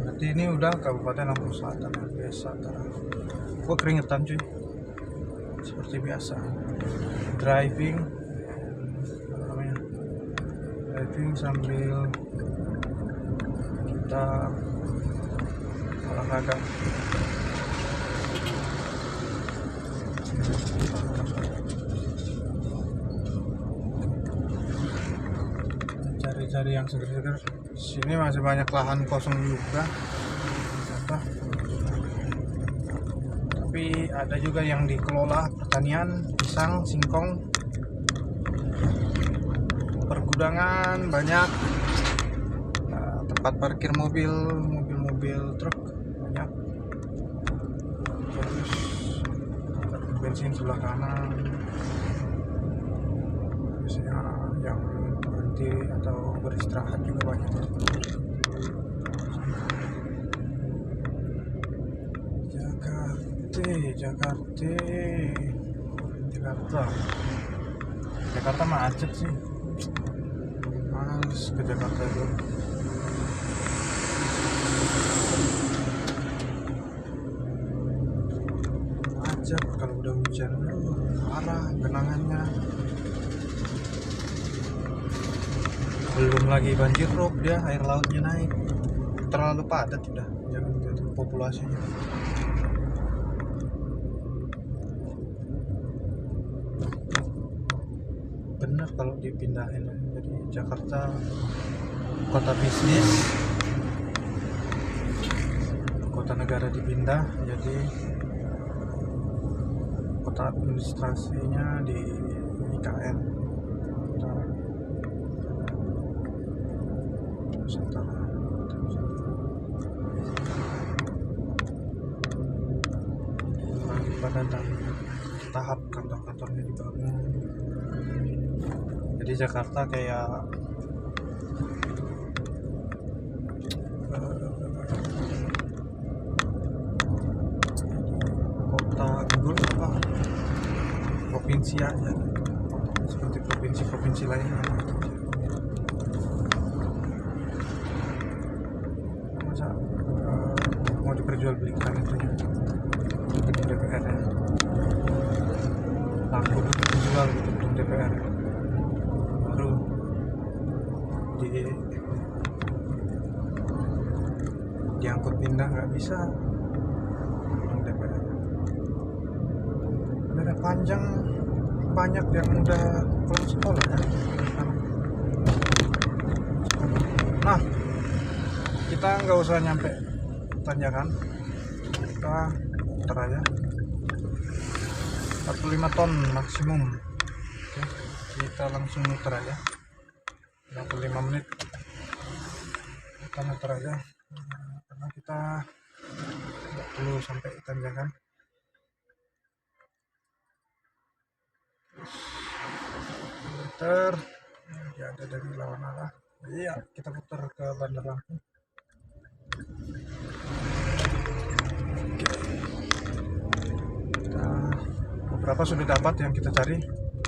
Berarti ini udah Kabupaten Lampung Selatan ya, Desa Tarahan. Gua keringetan cuy, seperti biasa. Driving sambil kita olahraga. Cari yang seger-seger. Sini masih banyak lahan kosong juga. Tapi ada juga yang dikelola pertanian, pisang, singkong, pergudangan banyak, tempat parkir mobil truk banyak. Terus bensin sebelah kanan. Biasanya yang berhenti atau beristirahat juga banyak. Jakarta macet sih, males ke Jakarta itu. Macet kalau udah hujan, parah genangannya. Belum lagi banjir rob, dia air lautnya naik, terlalu padat udah, jangan gitu populasinya. Bener kalau dipindahin, jadi Jakarta kota bisnis, kota negara dipindah, jadi kota administrasinya di IKN, Nusantara. Pada tahap kantor-kantornya dibangun. Jadi Jakarta kayak kota provinsi aja, seperti provinsi lainnya. Masa mau diperjualbelikan itu ya gedung DPR ya, laku dijual gitu gedung DPR, baru diangkut pindah nggak bisa gedung DPR. Ada panjang, banyak yang udah pulang sekolah ya. Nah, kita nggak usah nyampe tanjakan, kita putar aja 45 ton maksimum. Oke, kita langsung muter aja 55 menit, kita muter aja karena kita nggak perlu sampai tanjakan. Putar ya, ada dari lawan arah. Iya, kita putar ke Bandar Lampung. Beberapa sudah dapat yang kita cari,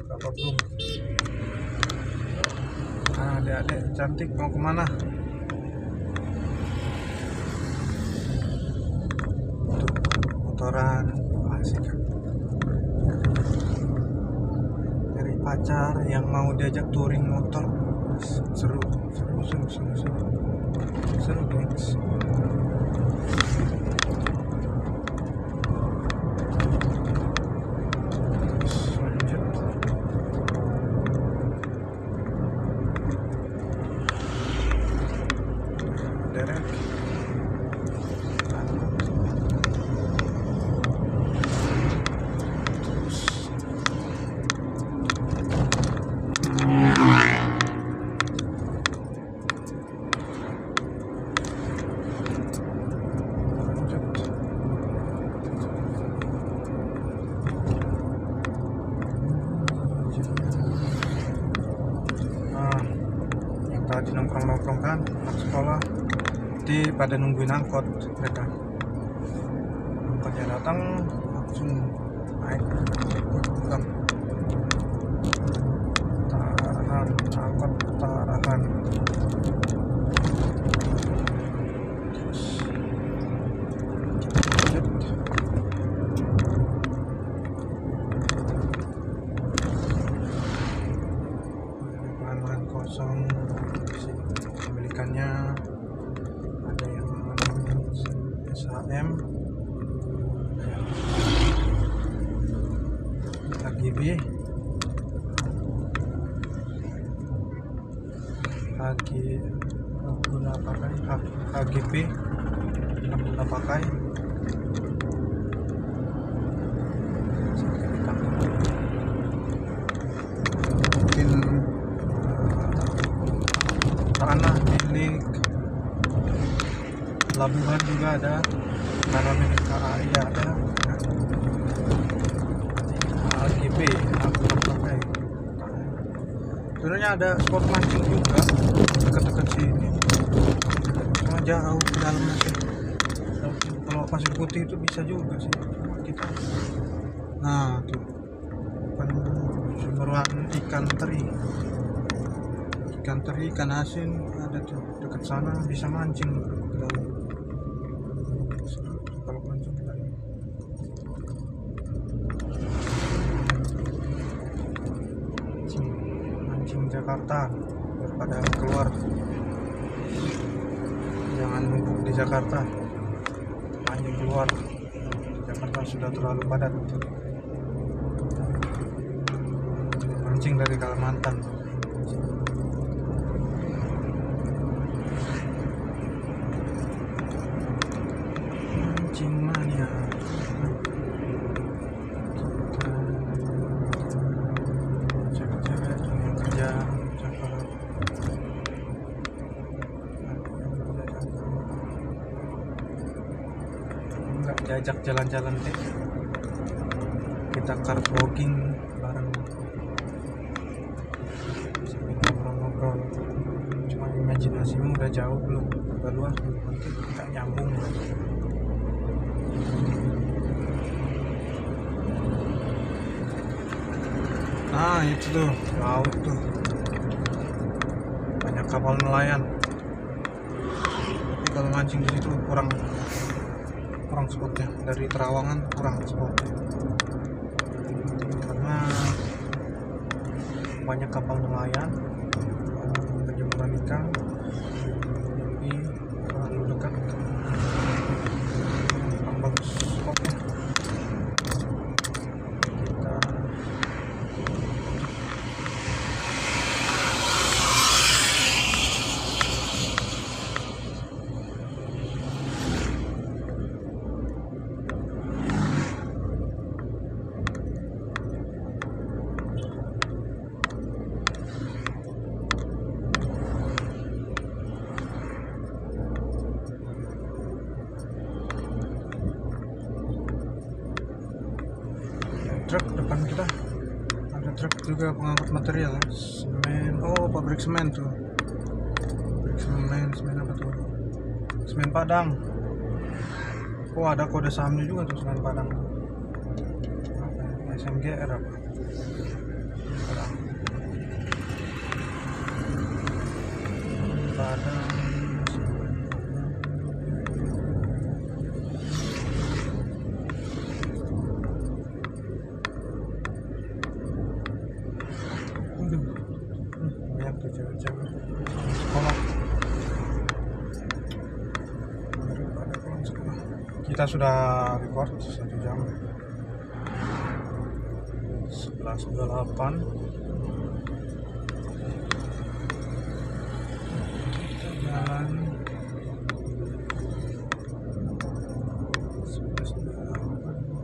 beberapa belum. Nah, adik-adik cantik mau kemana? Motoran asik kan? Dari pacar yang mau diajak touring motor, seru guys. Tadi nongkrong kan anak sekolah, nanti pada nungguin angkot mereka. Angkotnya datang langsung naik pulang. Tarahan angkot, tarahan. Bahan kosong. Pemilikannya ada yang SHM, HGB, guna pakai HGP, guna pakai. Mungkin tanah milik pelabuhan juga ada, tanah milik KAI ada, AGB aku pakai. Sebenarnya ada spot mancing juga dekat-dekat sini, cuma jauh ke dalamnya sih. Kalau pasir putih itu bisa juga sih kita. Nah tuh sumberan ikan teri, ikan asin ada tuh dekat sana, bisa mancing ke dalam. Kalau mancing ke dalam, mancing Jakarta daripada keluar, jangan numpuk di Jakarta, mancing keluar. Jakarta sudah terlalu padat. Mancing dari Kalimantan. Mancing mania. Cewek-cewek yang kerja nggak diajak jalan-jalan deh, kita car vlogging bareng, ngobrol-ngobrol. Cuma imajinasimu udah jauh belum, udah luas belum, nanti nggak nyambung. Nah itu tuh laut tuh, banyak kapal nelayan. Tapi kalau mancing di situ kurang spotnya, dari Terawangan kurang spotnya karena banyak kapal nelayan penjemuran ikan, tapi terlalu dekat, kurang bagus spotnya. truk depan kita, ada truk juga pengangkut material ya. Semen, oh pabrik semen tuh, pabrik semen apa tuh, semen Padang. Oh ada kode sahamnya juga tuh, semen Padang. SMGR apa? Padang. Banyak tuh cewek-cewek sekolah. Pada pulang sekolah. Kita sudah record 1 jam. 11.28. Jalan 11.28.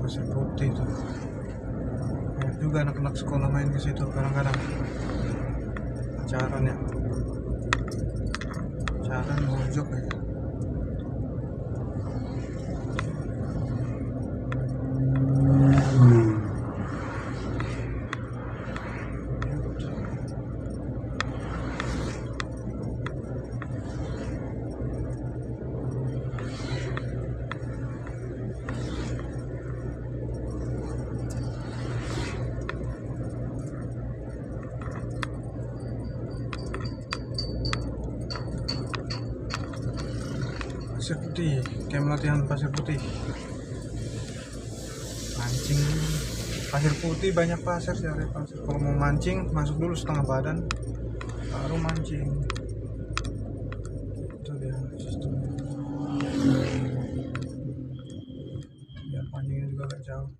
Pasir Putih tuh. Banyak juga anak-anak sekolah main ke situ kadang-kadang. Acaranya. Acara mojok ya. Pasir Putih, camp latihan Pasir Putih. Mancing Pasir Putih banyak pasir sih, area pasir. Kalau mau mancing masuk dulu setengah badan, baru mancing. Itu dia sistemnya. Biar pancingnya juga gak jauh.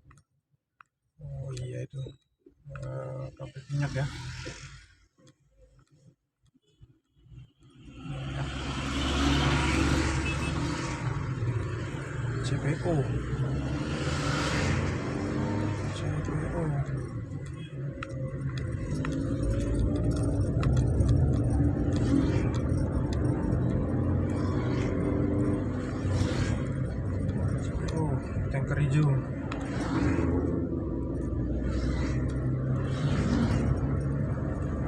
Oh iya itu pabrik minyak ya. CPO. Tanker hijau.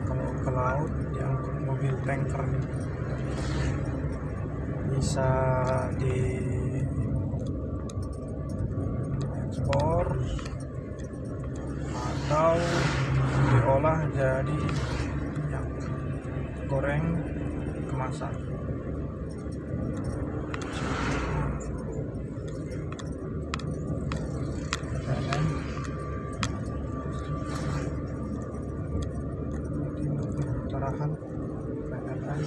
Kalau ke laut diangkut mobil tanker bisa di ekspor atau diolah jadi minyak goreng kemasan. Tarahan PLN.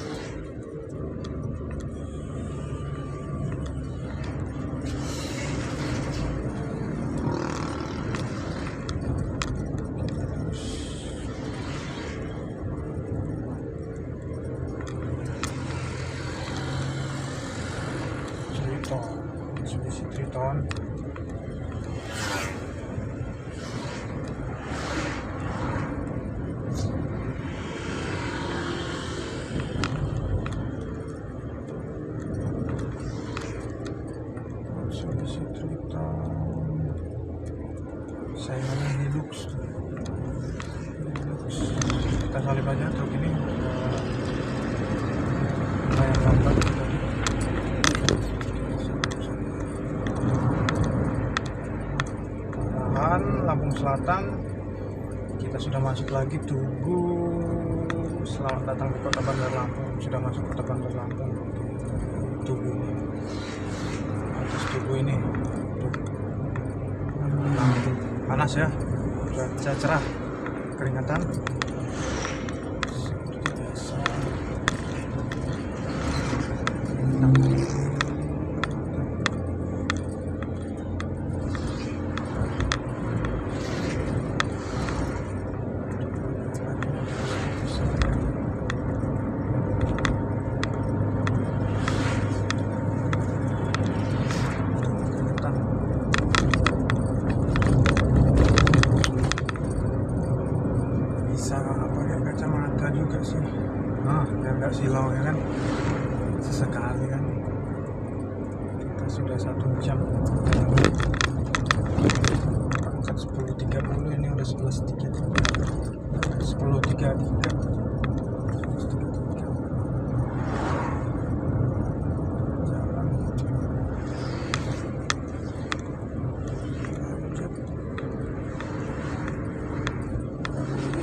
Mitsubishi Triton. Mitsubishi Triton. Saingannya Hilux. Kita salip aja truk ini. Lumayan lambat. Lampung Selatan, kita sudah masuk lagi Tugu. Selamat datang di Kota Bandar Lampung. Sudah masuk Kota Bandar Lampung. Tugu ini, atas Tugu ini panas ya, cuaca cerah, keringatan seperti biasa. Bisa pakai kacamata juga sih, biar nggak silau ya kan. sesekali kan. Kita sudah 1 jam berangkat 10.30, ini udah 11.33, 10.33.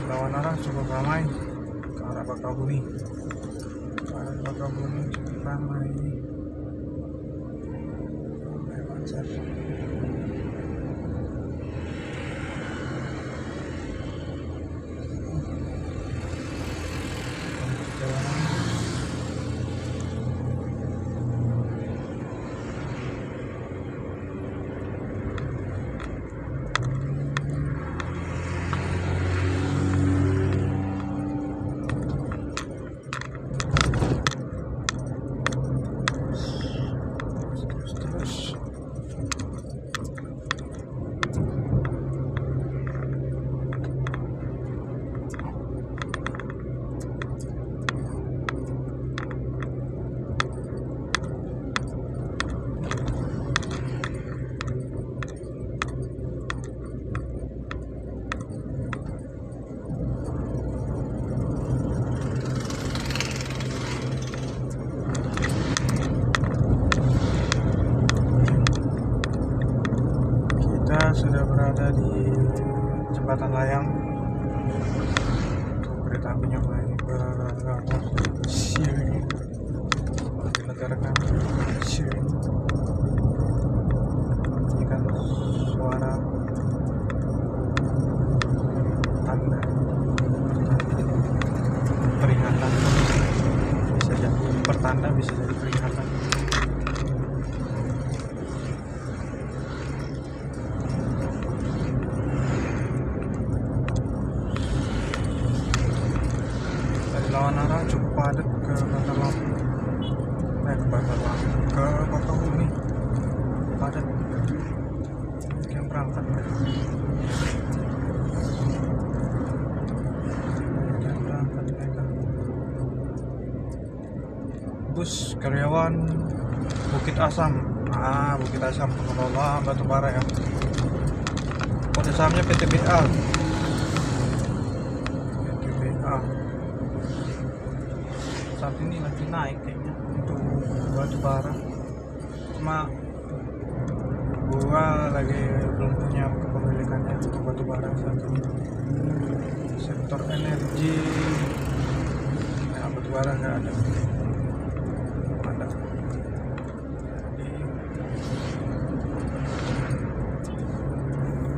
Lawan arah cukup ramai ke arah Bakahuni. Cukup ramai. Lancar. Sudah berada di jembatan layang. Kereta apinya mulai siring di negara kami. Siring ini kan suara tanda peringatan, bisa jadi pertanda, bisa jadi peringatan. Lawan arah cukup padat ke Bakahuni, padat yang berangkat bus karyawan Bukit Asam. Bukit Asam pengelola batubara ya, kode sahamnya PTBA. Saat ini lagi naik kayaknya untuk batubara, cuma gua lagi belum punya kepemilikannya untuk batubara saat ini. Sektor energi batubara nggak ada. Jadi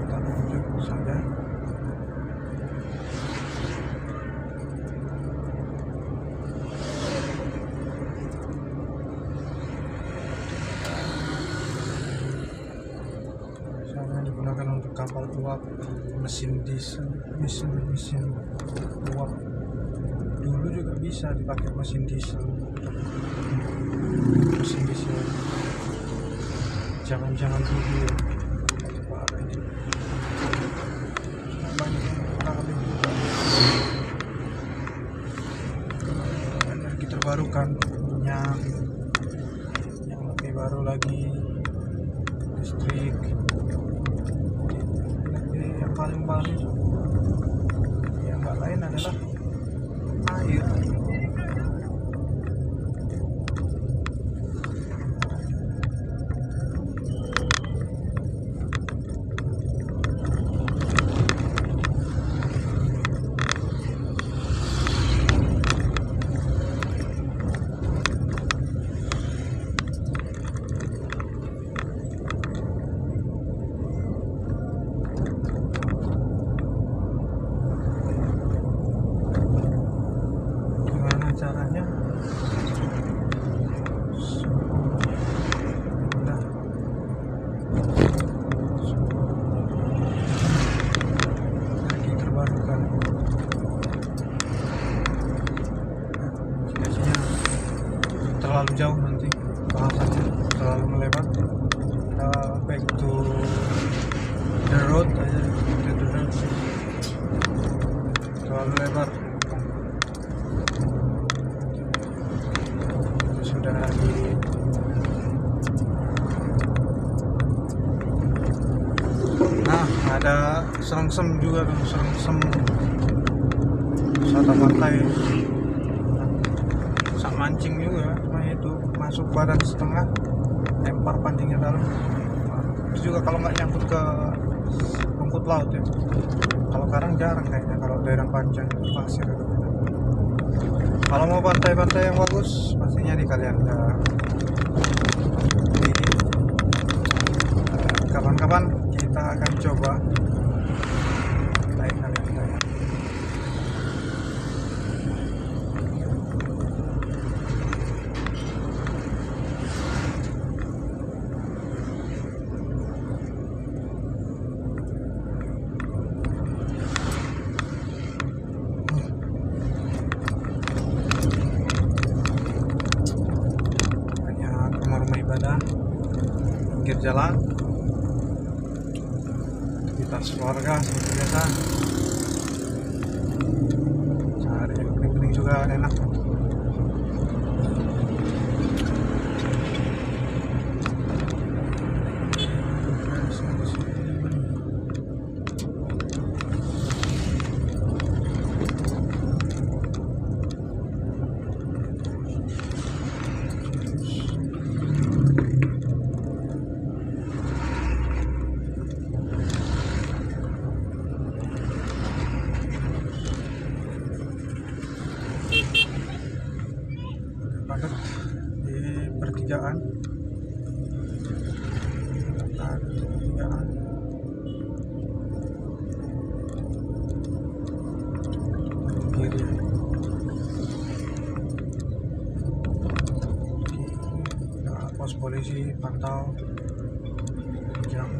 kita lanjut saja. Digunakan untuk kapal uap, mesin diesel, mesin uap. Dulu juga bisa dipakai mesin diesel jangan dulu ya. Parah ini. Banyak energi terbarukan, minyak yang lebih baru lagi, listrik. Yang paling baru yang nggak lain adalah air. Caranya energi terbarukan, biasanya terlalu jauh nanti bahasannya, terlalu melebar. Kita back to the road aja, terlalu lebar. sudah di nah ada Serengsem juga tuh, Serengsem wisata pantai sak mancing juga, cuma itu masuk badan setengah lempar pancingnya dalam. Itu juga kalau nggak nyangkut ke rumput laut ya. Kalau karang jarang kayaknya, kalau daerah Panjang pasir itu. Kalau mau pantai-pantai yang bagus pastinya di Kalianda. Jadi kapan-kapan kita akan coba naik Kalianda. Pinggir jalan, aktivitas keluarga seperti biasa. Cari yang bening-bening juga enak. Padat di pertigaan, kiri. Nah, pos polisi pantau jam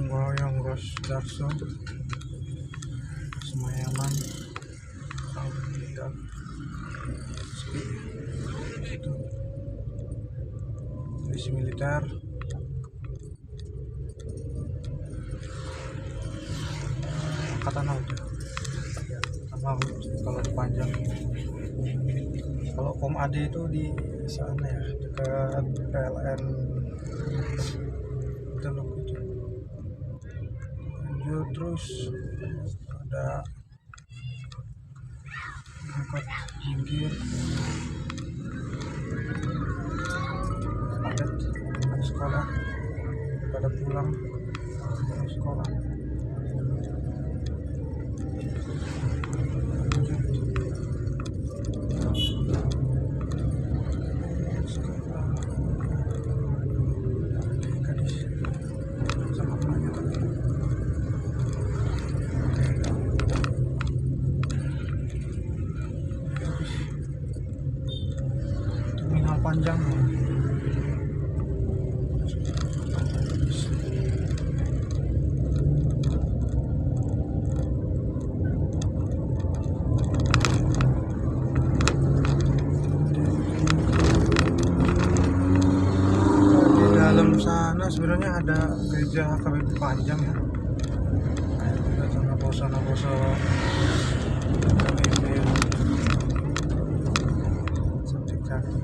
Goyong Ros Darso Semayaman itu polisi militer angkatan laut ya, angkatan laut kalau di Panjang. Kalau Pom AD itu di sana ya, dekat PLN Teluk itu. Lanjut terus ada angkot pinggir padat anak sekolah pada pulang dari sekolah. Panjang di dalam sana sebenarnya ada gereja HKBP Panjang ya. Ada sana poso cantik.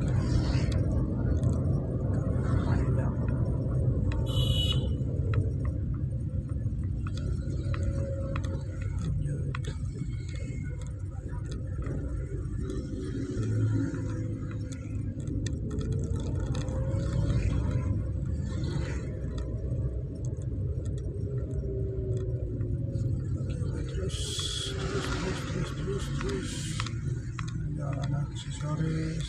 Terus jalan aksesoris,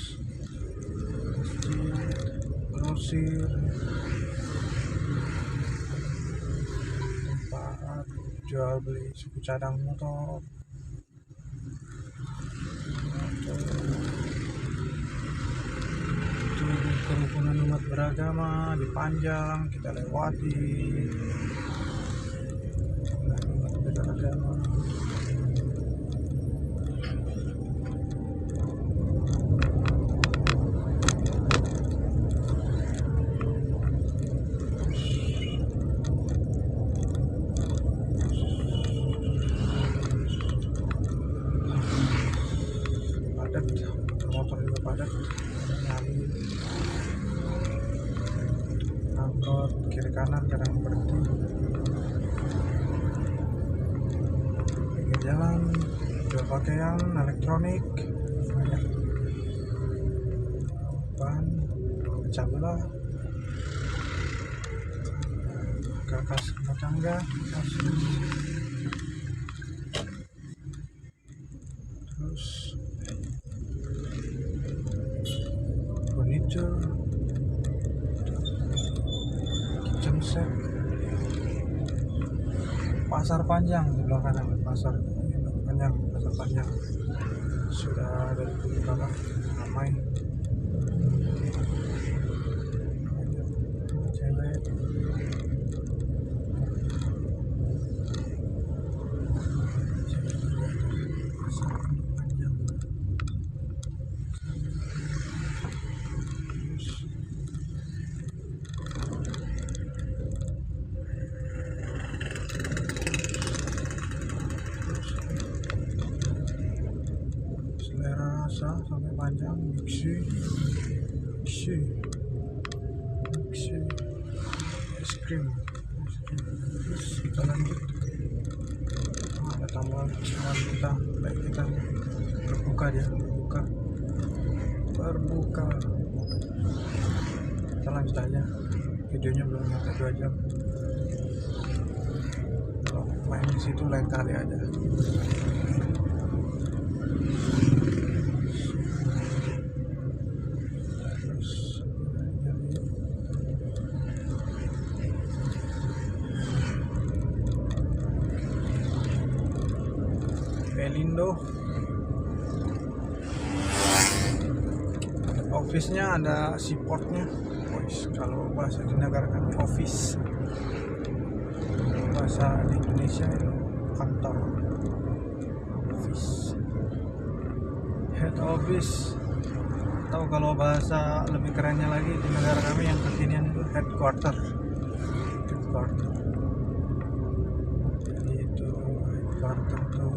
masjid, grosir, tempat jual beli suku cadang motor, itu kerukunan umat beragama di Panjang kita lewati. Umat beragama padat, motor juga padat, nyari angkot kiri kanan kadang berhenti, pinggir jalan jual pakaian elektronik banyak, ban pecah belah, kakas rumah tangga, terus furniture, kitchen set, pasar panjang di sebelah kanan, pasar panjang sudah dari dulu kala ramai, cewek, pasar panjang, selera rasa sampai panjang, mixi, es krim. Terus kita lanjut, ada tambahan kita, baik kita berbuka, dia berbuka. Kita lanjut aja, videonya belum nyampe 2 jam. Kalau main di situ lain kali aja. Pelindo, office-nya ada seaportnya, kalau bahasa di negara kami office, bahasa di Indonesia itu kantor, office, head office, atau kalau bahasa lebih kerennya lagi di negara kami yang kekinian itu headquarter. Jadi itu headquarter tuh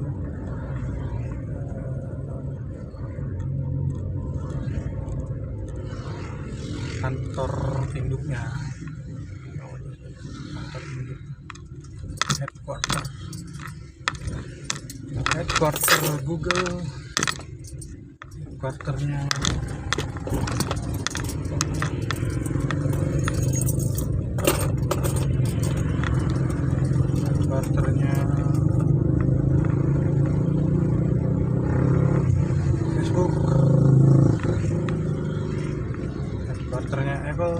kantor induknya, headquarter Google, headquarternya Facebook, headquarternya Apple,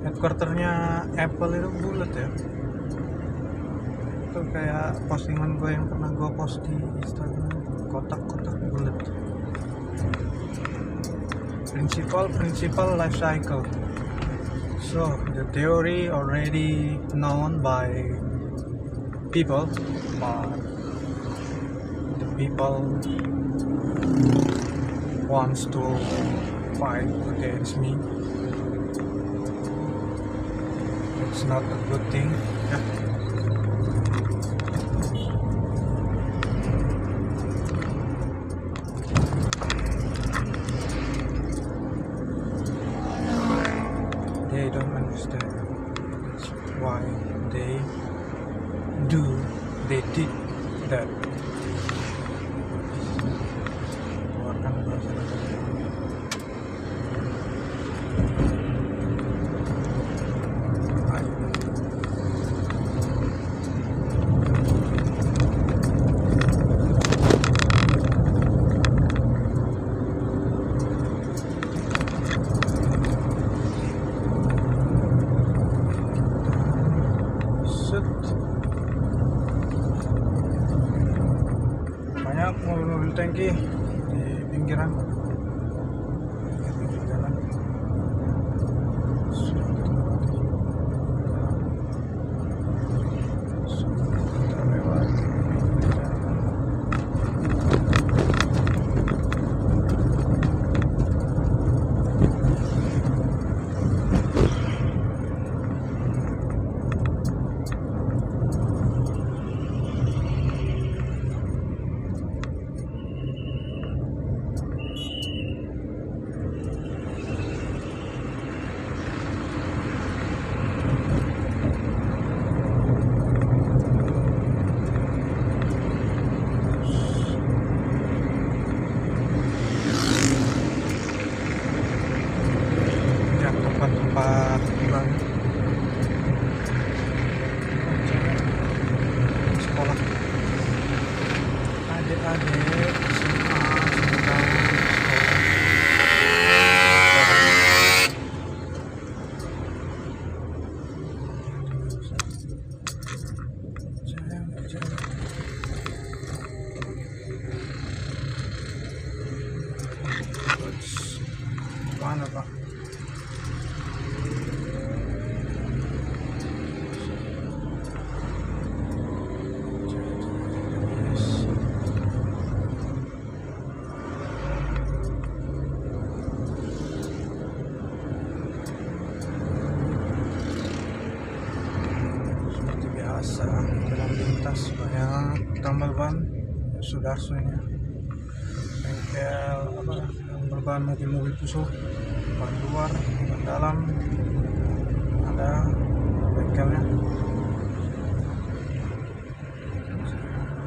headquarternya Apple itu bulat ya. Itu kayak postingan gue yang pernah gue post di Instagram, kotak-kotak bulat. Principal life cycle. So the theory already known by people, but the people wants to fight against me. It's not a good thing. Yeah. They don't understand. That's why they did that. Keluarkan bahasa negara. Banyak mobil-mobil tangki di pinggiran jalan. Kita lewati jalan. biasa jalan lintas banyak tambal ban Sudarsonya, bengkel tambal ban mobil-mobil pusuh, ban luar, ban dalam, ada bengkelnya.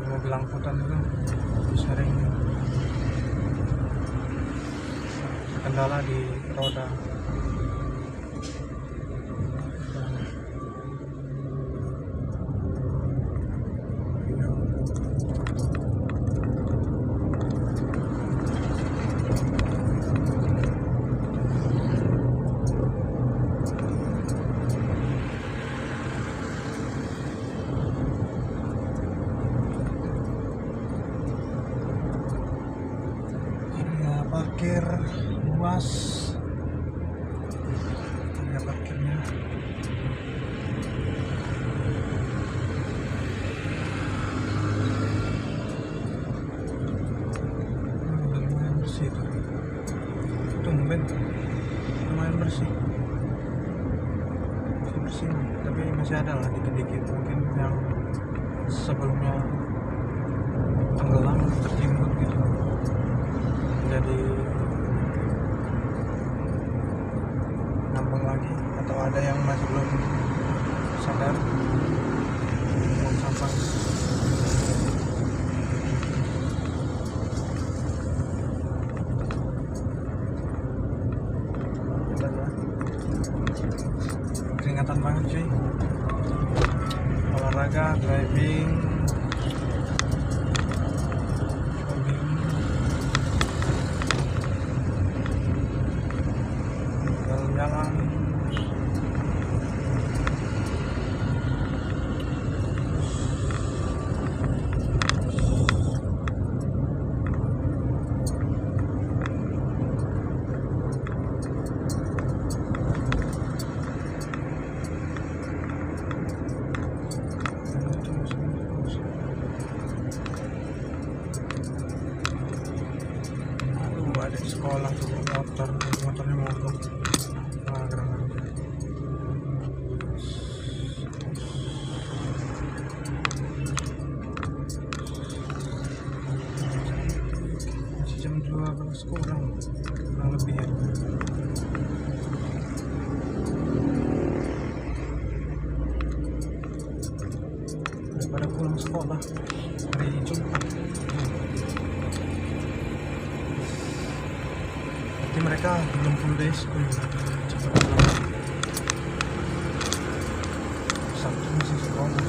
Mobil angkutan itu sering kendala di roda. Parkir luas, area parkirnya. Lumayan bersih tuh. Tumben lumayan bersih, masih bersih, tapi masih ada lah dikit-dikit mungkin yang sebelumnya tenggelam tertimbun gitu, jadi ngambang lagi, atau ada yang masih belum sadar buang sampah. Keringatan banget cuy, olahraga, driving, jalan-jalan. Aduh, ada di sekolah tuh motornya mogok. Wah, keren aja. Masih jam 12 kurang lebih ya. Daripada pulang sekolah hari Jumat. Berarti mereka belum full day school, cepat pulang. Sabtu masih sekolah.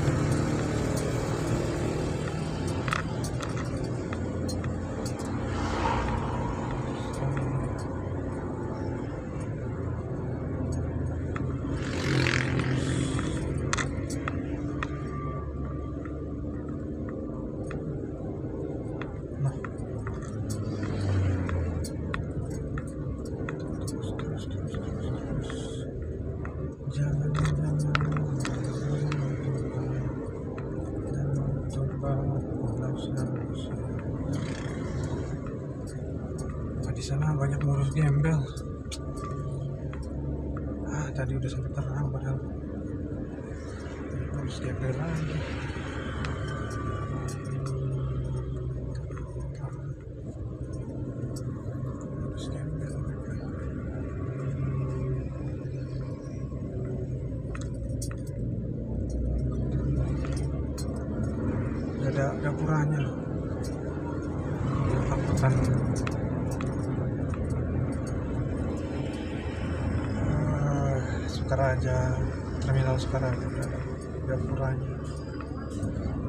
Di sana banyak ngurus gembel. Tadi udah sampai terang padahal ngurus gembel lagi. Ada dapuranya loh, angkutan. Sukaraja, terminal Sukaraja ada dapuranya.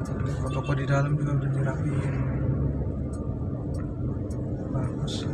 Toko-toko di dalam juga udah dirapiin, bagus.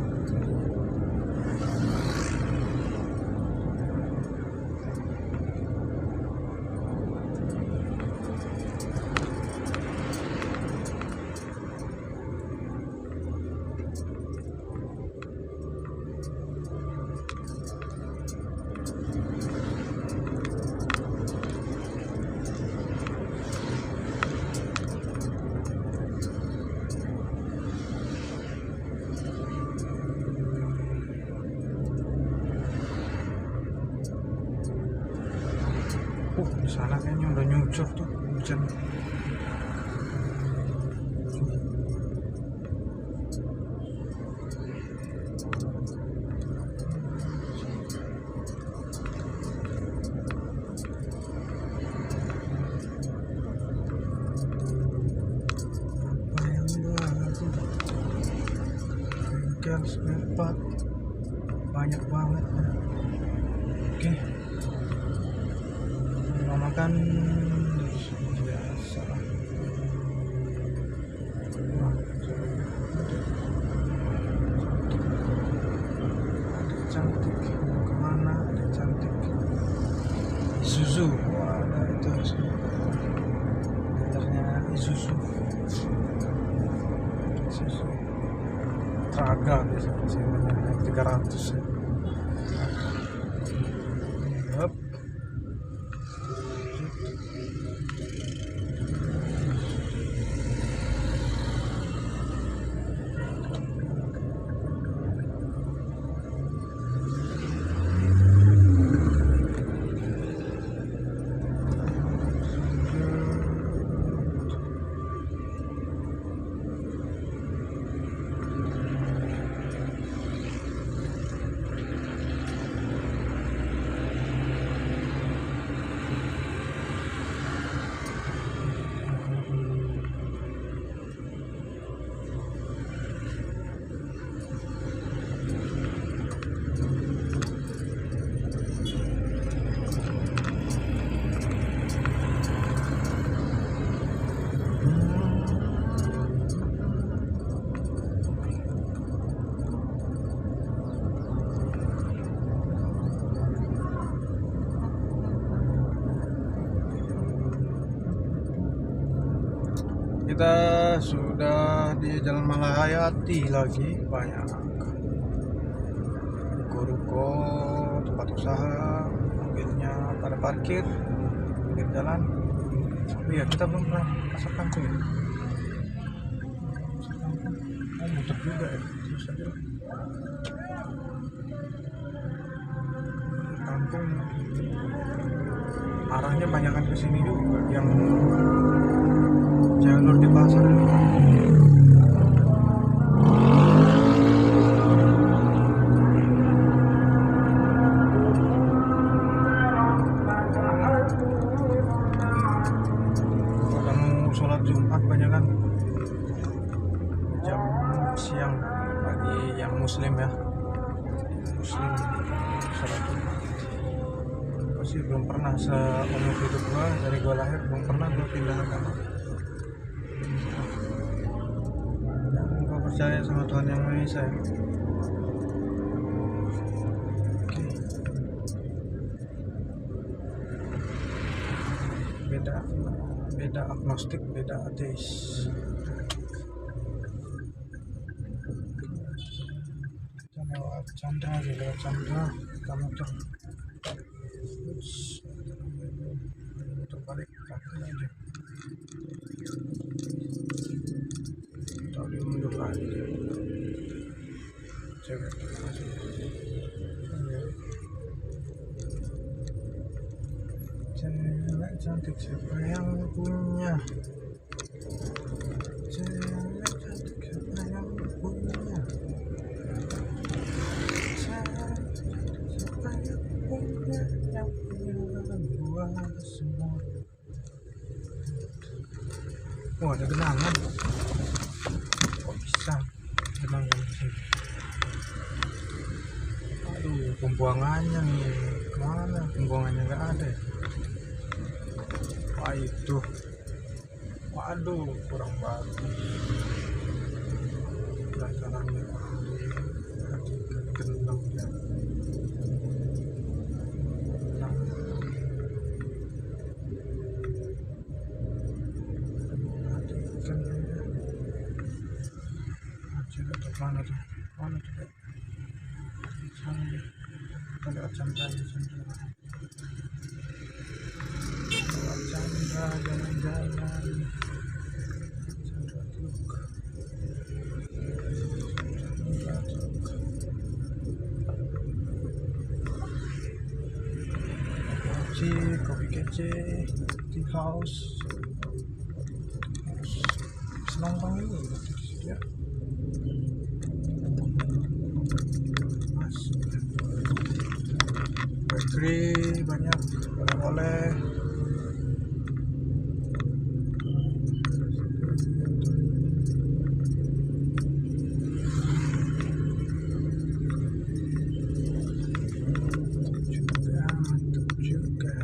sana kayaknya udah nyucur tuh hujan. Bengkel spare part banyak banget ya. Oke, mau makan biasa. Wah, ada cantik, mau kemana? Ada cantik Isuzu. Wah, ada itu motornya Isuzu Traga biasanya 300 ya. Yup. Kita sudah di Jalan Malahayati lagi, banyak ruko-ruko, tempat usaha, mobilnya pada parkir pinggir jalan. Oh iya, kita belum pernah pasar kangkung ya. Oh, muter juga ya, terus aja kampung. Arahnya banyakan ke sini juga, yang jalur di pasar juga. Kalau mau sholat Jumat banyak kan jam siang bagi yang muslim ya, muslim sholat Jumat. Masih belum pernah seumur hidup gua, dari gua lahir belum pernah gua pindah agama. Gua percaya sama Tuhan Yang Maha Esa. Oke. Beda agnostik, beda ateis. Kita lewat Chandra, kita muter balik kaki aja, tadi mundur lagi. Cewek cantik siapa yang punya? Cewek cantik siapa yang punya? Siapa yang punya? Yang punya gua semua. Oh, ada genangan. Kok bisa genangan sini? Aduh, pembuangannya nih kemana? Pembuangannya nggak ada ya? Wah itu, waduh, kurang bagus. Datarannya gendong ya. Mana tuh? Mana tuh? Sana deh. Kita lewat Chandra. Lewat Chandra, jalan-jalan. Chandra Truk. Kopi DC di house senang juga ya. Bakery banyak oleh-oleh. Mantap juga.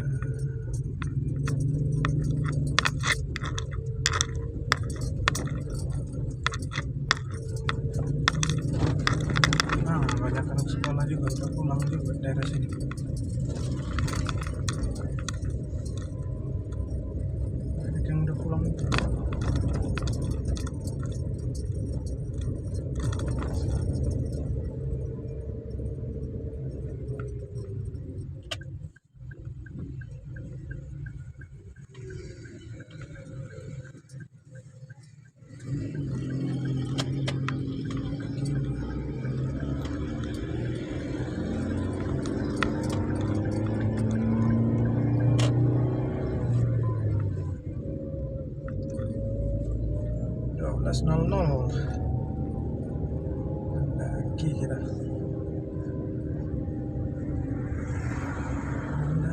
Nah, banyak anak sekolah juga udah pulang juga daerah sini. Banyak yang udah pulang.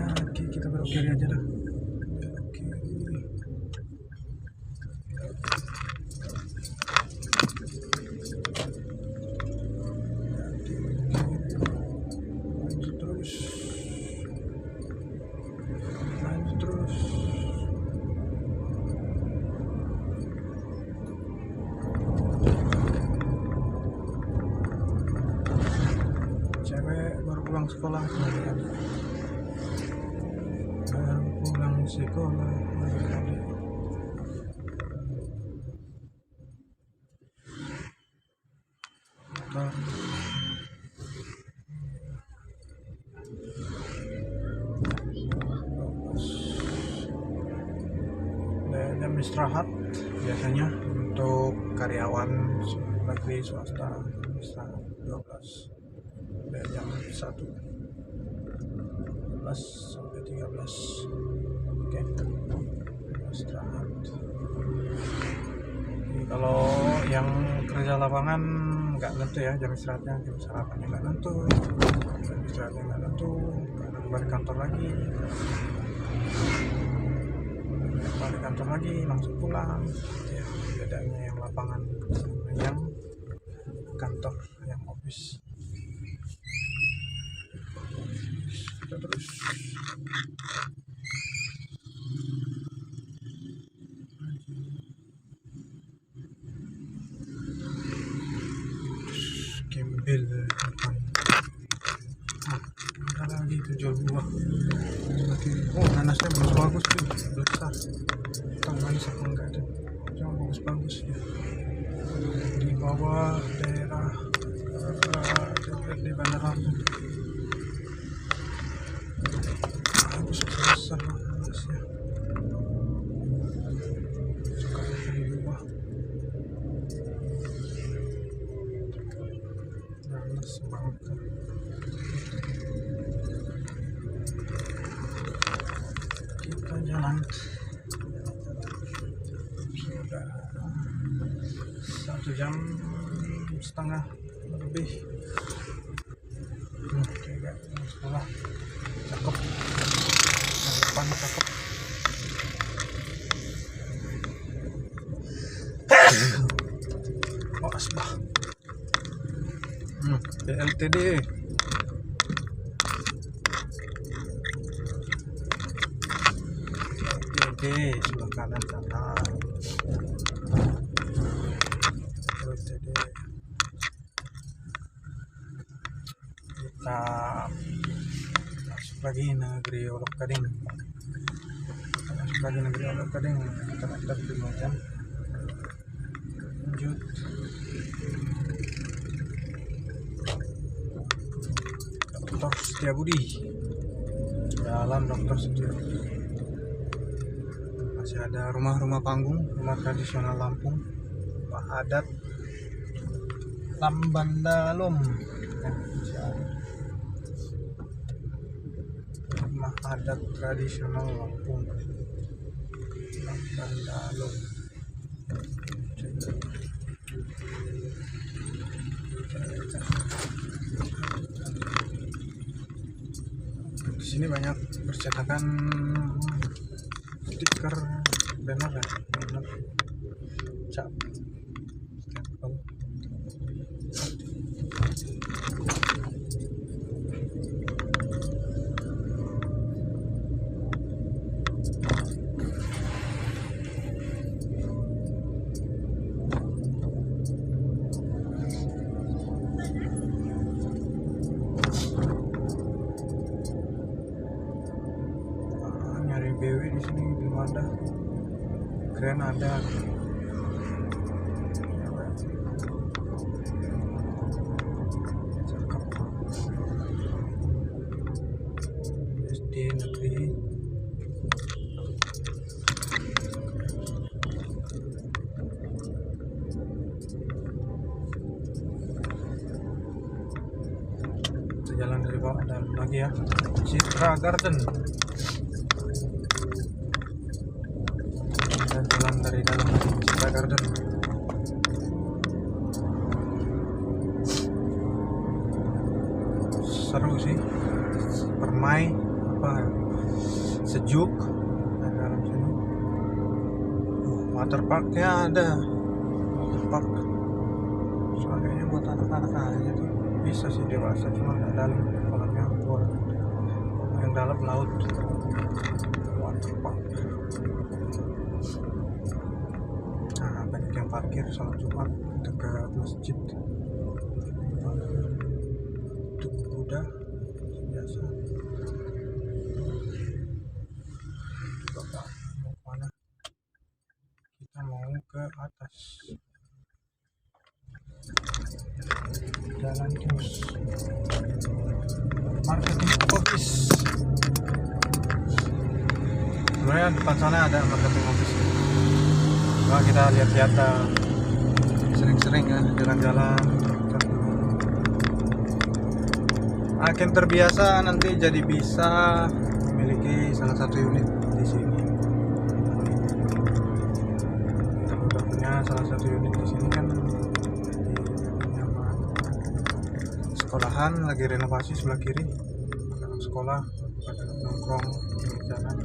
Lagi kita belok kiri aja dah. Lanjut terus. Cewek baru pulang sekolah. Sekolah jam istirahat biasanya untuk karyawan negeri swasta bisa 12 jam 1 sampai 13. Oke, istirahat. Jadi kalau yang kerja lapangan nggak tentu ya jam istirahatnya, jam sarapannya nggak tentu, jam istirahatnya nggak tentu, karena balik kantor lagi, langsung pulang. Ya, bedanya yang lapangan sama yang kantor, yang office. Kita terus. Gembel depan. Ada lagi itu jual buah. Oh, nanasnya bagus tuh, besar. Tahu manis apa enggak tuh? Cuma bagus ya. Di bawah daerah di Bandar Lampung. Bagus besar nanasnya. Suka beli buah. Nanas bangka. Kita jalan sudah 1,5 jam lebih. Oke guys, sekolah cakep, depan cakep. Oh asbah. PLTD. Oke, sebelah kanan sana. PLTD. Kita masuk lagi negeri Olok Gading. Kita daftar di Lumajang. Lanjut. Dr. Setiabudi. Jalan Dr. Setiabudi. Masih ada rumah-rumah panggung, rumah tradisional Lampung, rumah adat Lambandalum. Rumah rumah adat tradisional Lampung, Bandalung. Di sini banyak percetakan stiker banner ya, banner cap stempel. Nyari BW di sini belum ada, keren ada. Cakep. SD negeri. Jalan dari bawah ada lagi ya, Citra Garden. Dan jalan dari dalam Citra Garden. Seru sih, permai apa sejuk di dalam sini. Waterparknya ada, waterpark soalnya buat anak-anak aja tuh, bisa sih dewasa, cuma nggak dalam, kolamnya buat yang dalam laut. Waterpark. Nah, banyak yang parkir sholat Jumat dekat masjid. Untuk kuda biasa. Bapak mau kemana? Kita mau ke atas. Jalan terus. Marketing office. Sebenarnya depan sana ada marketing office. Nah, kita lihat-lihat sering-sering ya jalan-jalan. Agen terbiasa nanti jadi bisa memiliki salah satu unit di sini. Udah punya salah satu unit di sini kan, nyaman. Sekolahan lagi renovasi sebelah kiri, anak sekolah pada nongkrong di jalan.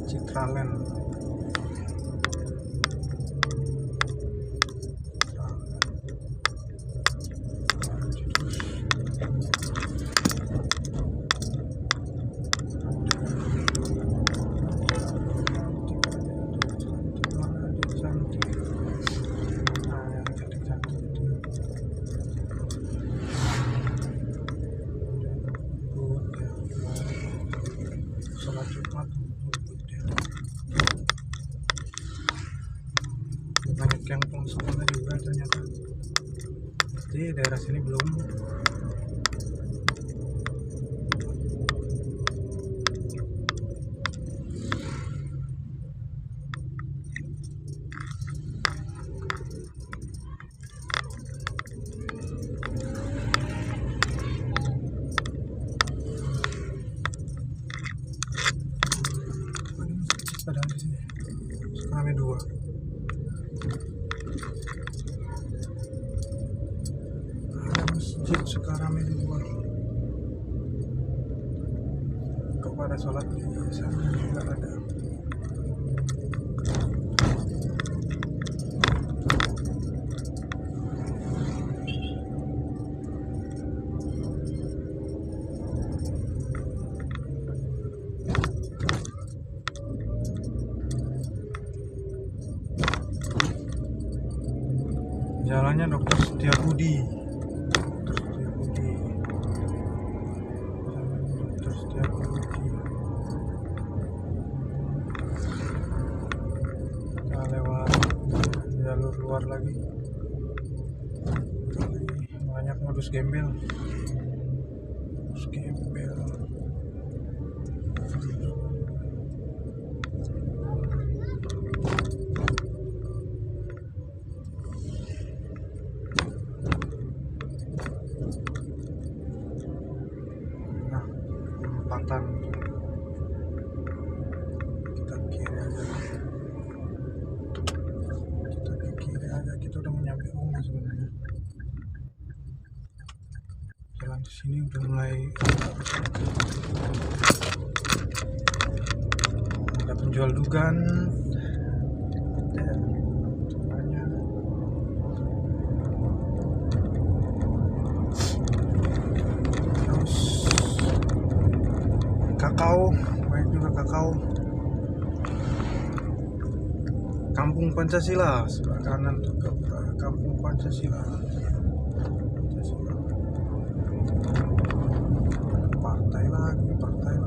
Citraland. Sholat Jumat banyak yang pulang sekolah juga ternyata. Di daerah sini belum. Padahal di sini sekarang 2. Ada masjid sekarang 2. Kepada sholat di sana juga ada. Jalannya Dr. Setiabudi. Dr. Setiabudi. Kita lewat jalur luar lagi. Banyak modus gembel. selatan. Kita ke kiri aja. Kita udah nyampe rumah sebenarnya. Jalan di sini udah mulai ada penjual dugan. Terus kakao, banyak juga kakao. Kampung Pancasila, sebelah kanan tuh Kampung Pancasila. Partai lagi penuh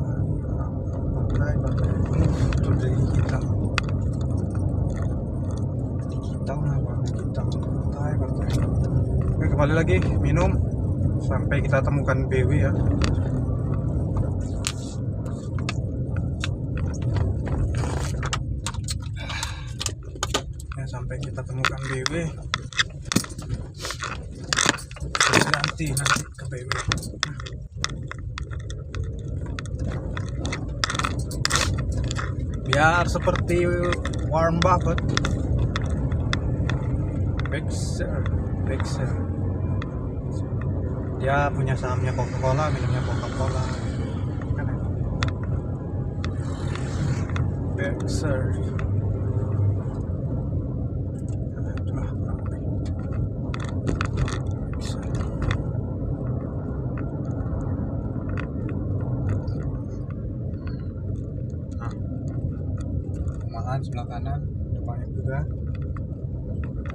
digital partai. Oke, kembali lagi minum sampai kita temukan BW ya. Sampai kita temukan BW, terus ganti nanti ke BW. Biar seperti Warren Buffett, Berkshire. Dia punya sahamnya Coca-Cola, minumnya Coca-Cola. Berkshire. Sebelah kanan ada banyak juga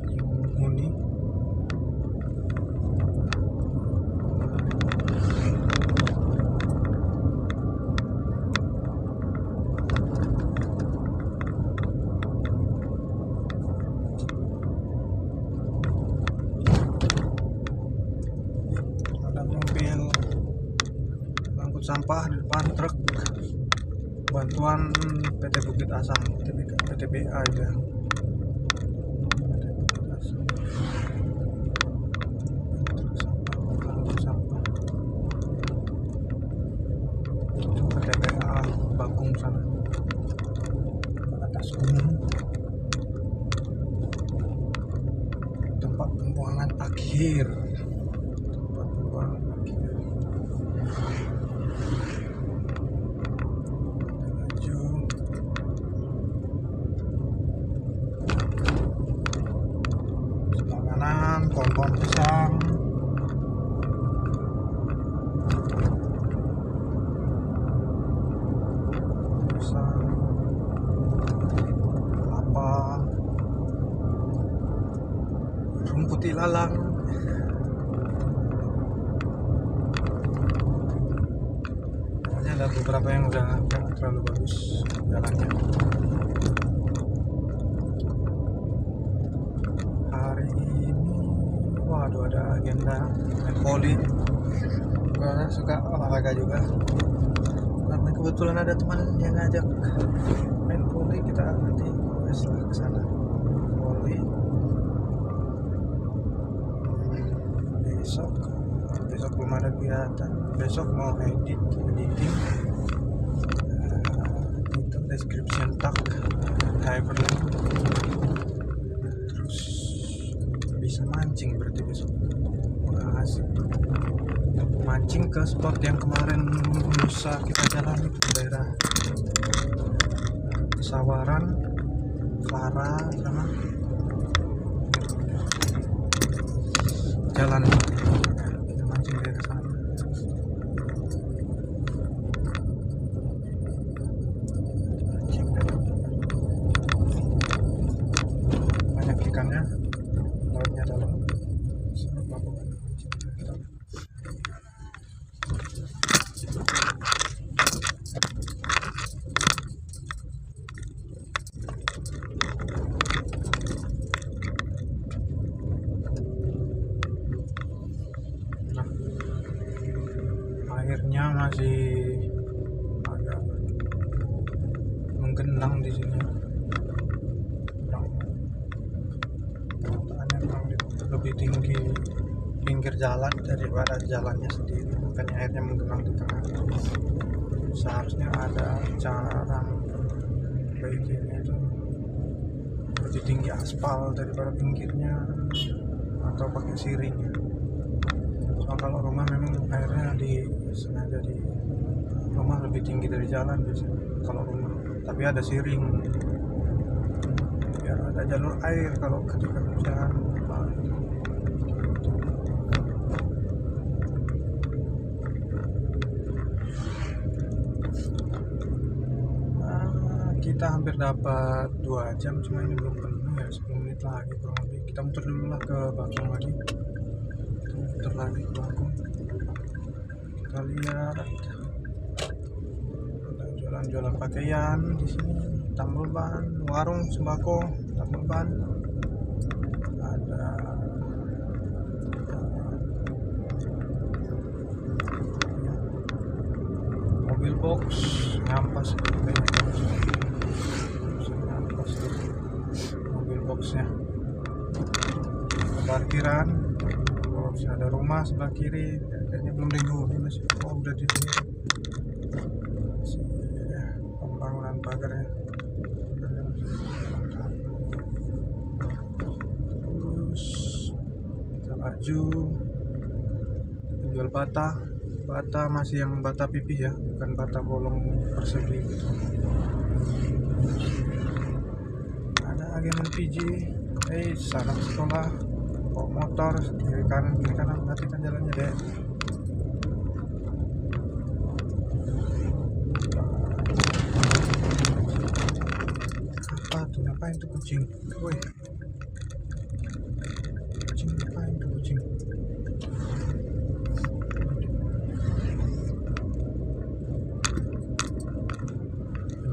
yang huni. Ada mobil angkut sampah di depan truk bantuan PT Bukit Asam, PTBA aja. Sampah. PTBA Bagong sana. Atas gunung. Tempat pembuangan akhir. Pohon pisang, kelapa, rumput ilalang. Hanya ada beberapa yang udah nggak terlalu bagus jalannya. Hari ini waduh, ada agenda main volley. Gue suka olahraga juga, karena kebetulan ada teman yang ngajak main volley. Kita nanti setelah kesana volley. Besok belum ada kegiatan. Besok mau editing itu description tag hyperlink. Terus bisa mancing berarti besok. Wah, asik. Mancing ke spot yang kemarin bisa kita jalan ke daerah Sawaran, Clara sama jalan kita mancing daerah sana. Banyak ikannya, lautnya dalam. Airnya masih agak menggenang di sini. Permukaannya lebih tinggi pinggir jalan daripada jalannya sendiri, makanya airnya menggenang di tengah. seharusnya ada cara baiknya itu lebih tinggi aspal daripada pinggirnya atau pakai siring ya. So, kalau rumah memang airnya sengaja di rumah lebih tinggi dari jalan biasanya kalau rumah, tapi ada siring biar ada jalur air kalau ketika hujan. Kita hampir dapat 2 jam, cuma ini belum penuh ya, 10 menit lagi kurang lebih. Kita muter dulu lah ke Bakung lagi, kita muter lagi ke Bakung. Kita lihat ada jualan-jualan pakaian di sini, tambal ban, warung sembako, tambal ban, ada mobil box, ngampas mobil boxnya, parkiran, ada rumah sebelah kiri, kayaknya belum dihuni masih. Oh, udah di sini pembangunan pagarnya. Terus kita maju, jual bata masih yang bata pipih ya, bukan bata bolong persegi gitu. Ada agen LPG, anak sekolah bawa motor kiri kanan, perhatikan jalannya deh. Apa tuh, ngapain tuh kucing? Woi, kucing ngapain tuh kucing?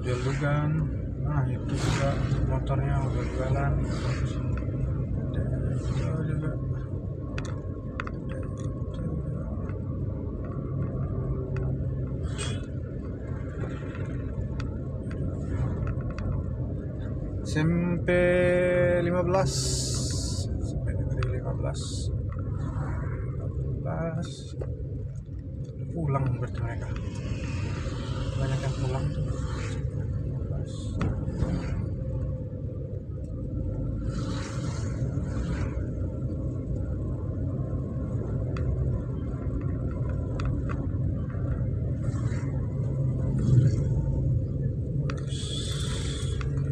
Jual dugan, nah itu juga motornya udah jualan. Juga SMP 15 sampai negeri 15 pulang, berarti mereka banyak yang pulang tuh. 15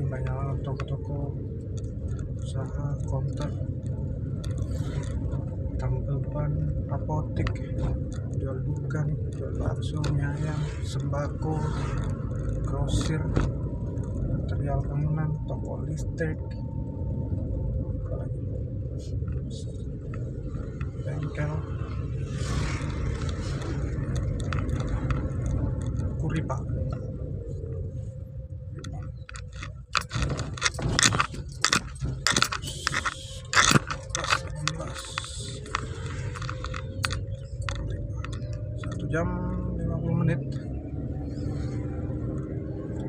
banyak toko-toko usaha, konter, tambal ban, apotek, jual dukan, jual bakso, mie ayam, sembako, grosir, material bangunan, toko listrik, bengkel, kuripa. Jam 50 menit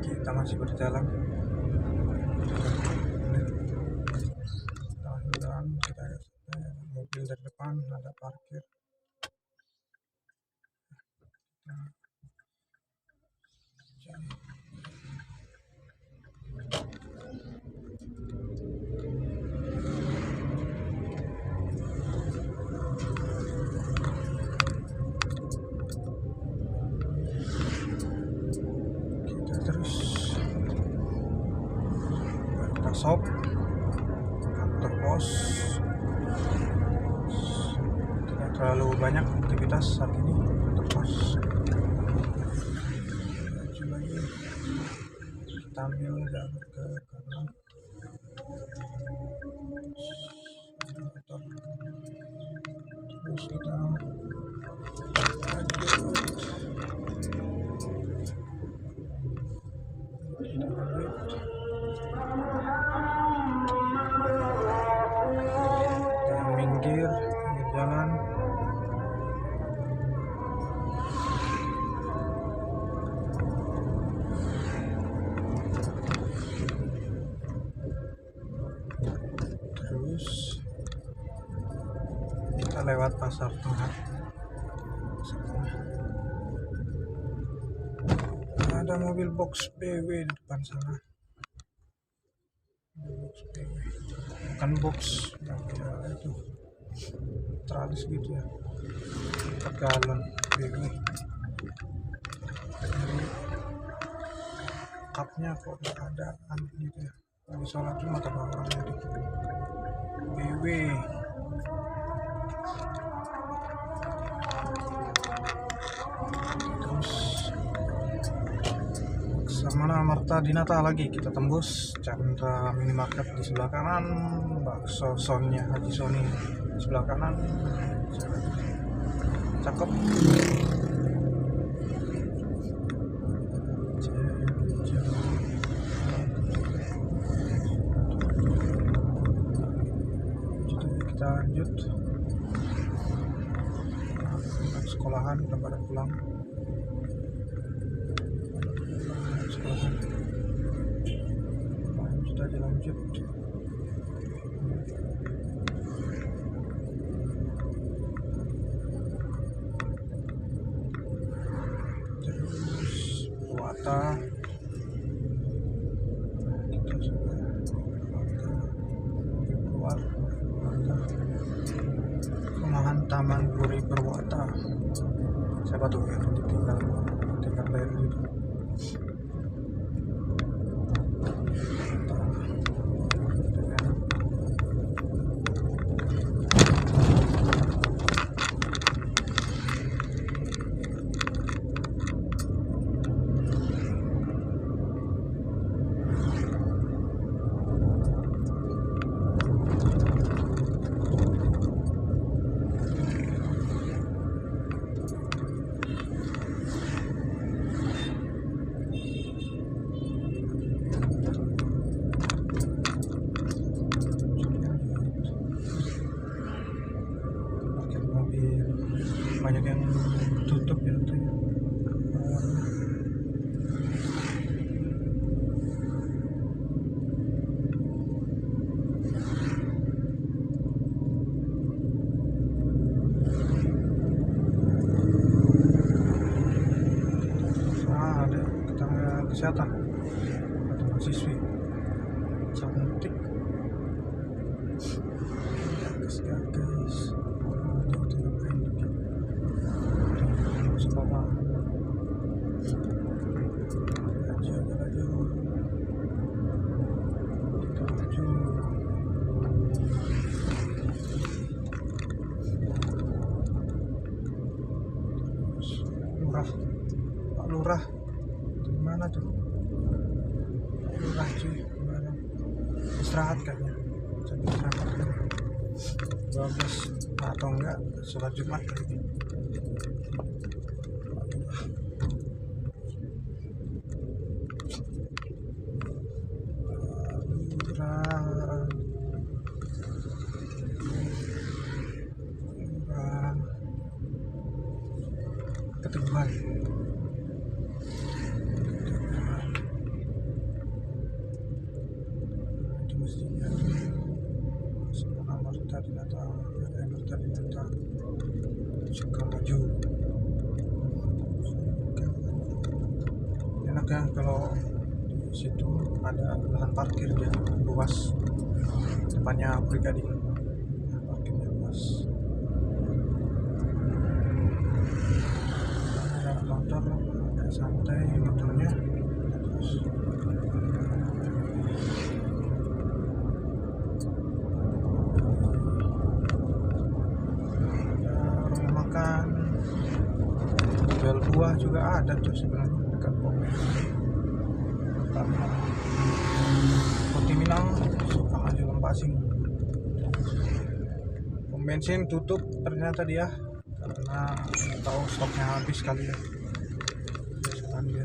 kita masih berjalan. Dan kita mobil dari depan ada parkir. Terus kita shop, kantor pos, tidak terlalu banyak aktivitas saat ini kantor pos. Maju lagi, kita ambil jalur ke kanan. Terus kita minggir jalan. Terus kita lewat pasar tengah. ada mobil box BW di depan sana. Box BW. Bukan box yang ya itu tralis gitu ya, 4 galon BW. Jadi cupnya kok gak ada gitu ya, lagi sholat cuma tambah orang jadi BW. Terus mana Marta Dinata lagi kita tembus Chandra Minimarket di sebelah kanan, bakso sonnya Haji Soni di sebelah kanan, cakep. Kita lanjut sekolahan, udah pada pulang sekolahan, sudah dilanjut. Terus Wata kita sudah keluar perumahan Taman Puri Perwata. Siapa tuh yang tinggal bayar gitu. Banyak yang tutup ya tuh ya. Ada tenaga kesehatan atau mahasiswi cantik guys. Sekolah Pak Lurah gimana tuh? Lurah cuy gimana? Istirahat kayaknya, sambil istirahat 12 atau enggak sholat Jumat kali ini. Keteguhan di masjidnya sekolah Marta Dinata suka maju. Enak ya kalau di situ ada lahan parkir dia luas, depannya pribadi parkirnya luas. Motor agak santai motornya. Terus rumah makan, jual buah juga ada tuh sebenarnya dekat pom Poti Minang suka maju Lempasing. Pom bensin tutup ternyata dia karena tahu stoknya habis kali ya. Dia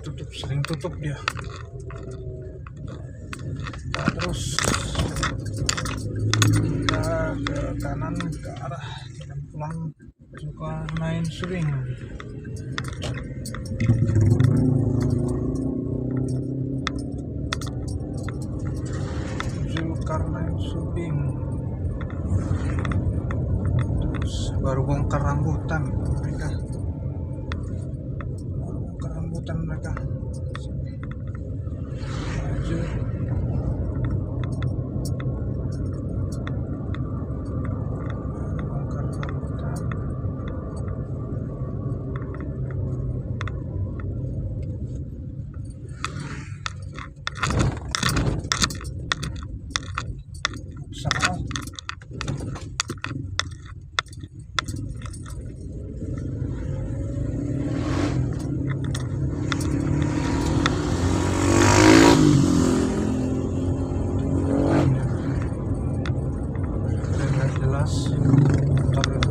tutup, sering tutup dia. Kita terus kita ke kanan ke arah jalan pulang Zulkarnain Subing. Terus baru bongkar rambutan mereka. ketakutan mereka. Maju. Bongkar rambutan. Sama. Jelas. Ntar kita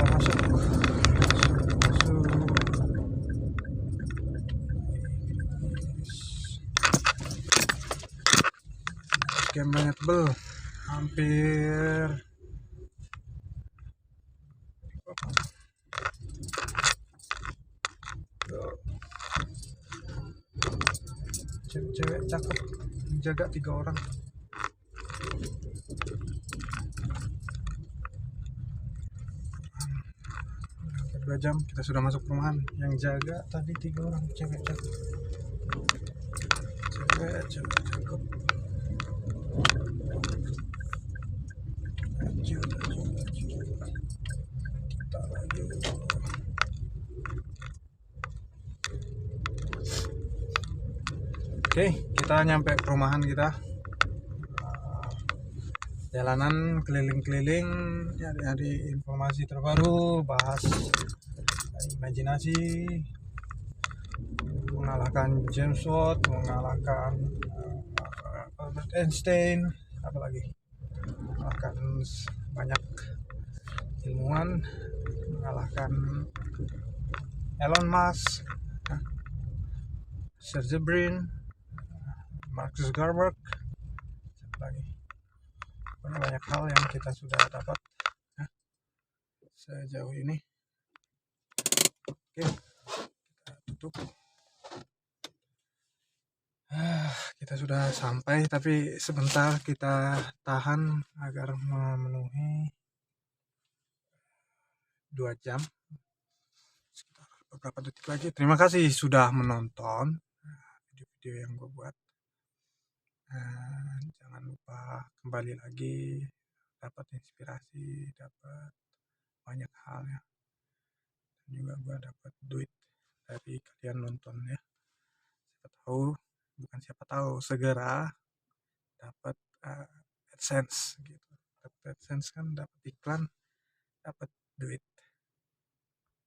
masuk. Sekian banyak bel, hampir cewek-cewek cakep jaga 3 orang. Hampir 2 jam kita sudah masuk perumahan. Yang jaga tadi 3 orang cewek cakep. Cewek cakep. Kita lagi. Oke, kita nyampe perumahan kita. Jalanan keliling-keliling, nyari informasi terbaru, bahas imajinasi, mengalahkan James Watt, mengalahkan Albert Einstein, apalagi mengalahkan banyak ilmuwan, mengalahkan Elon Musk, Sergey Brin, Mark Zuckerberg, lagi banyak hal yang kita sudah dapat sejauh ini. Oke, kita tutup. Kita sudah sampai, tapi sebentar kita tahan agar memenuhi 2 jam. Sekitar beberapa detik lagi. Terima kasih sudah menonton video-video yang gue buat. Jangan lupa kembali lagi, dapat inspirasi, dapat banyak hal ya. Dan juga gue dapat duit dari kalian nonton ya. Siapa tahu segera dapat AdSense gitu. Dapat AdSense kan dapat iklan, dapat duit.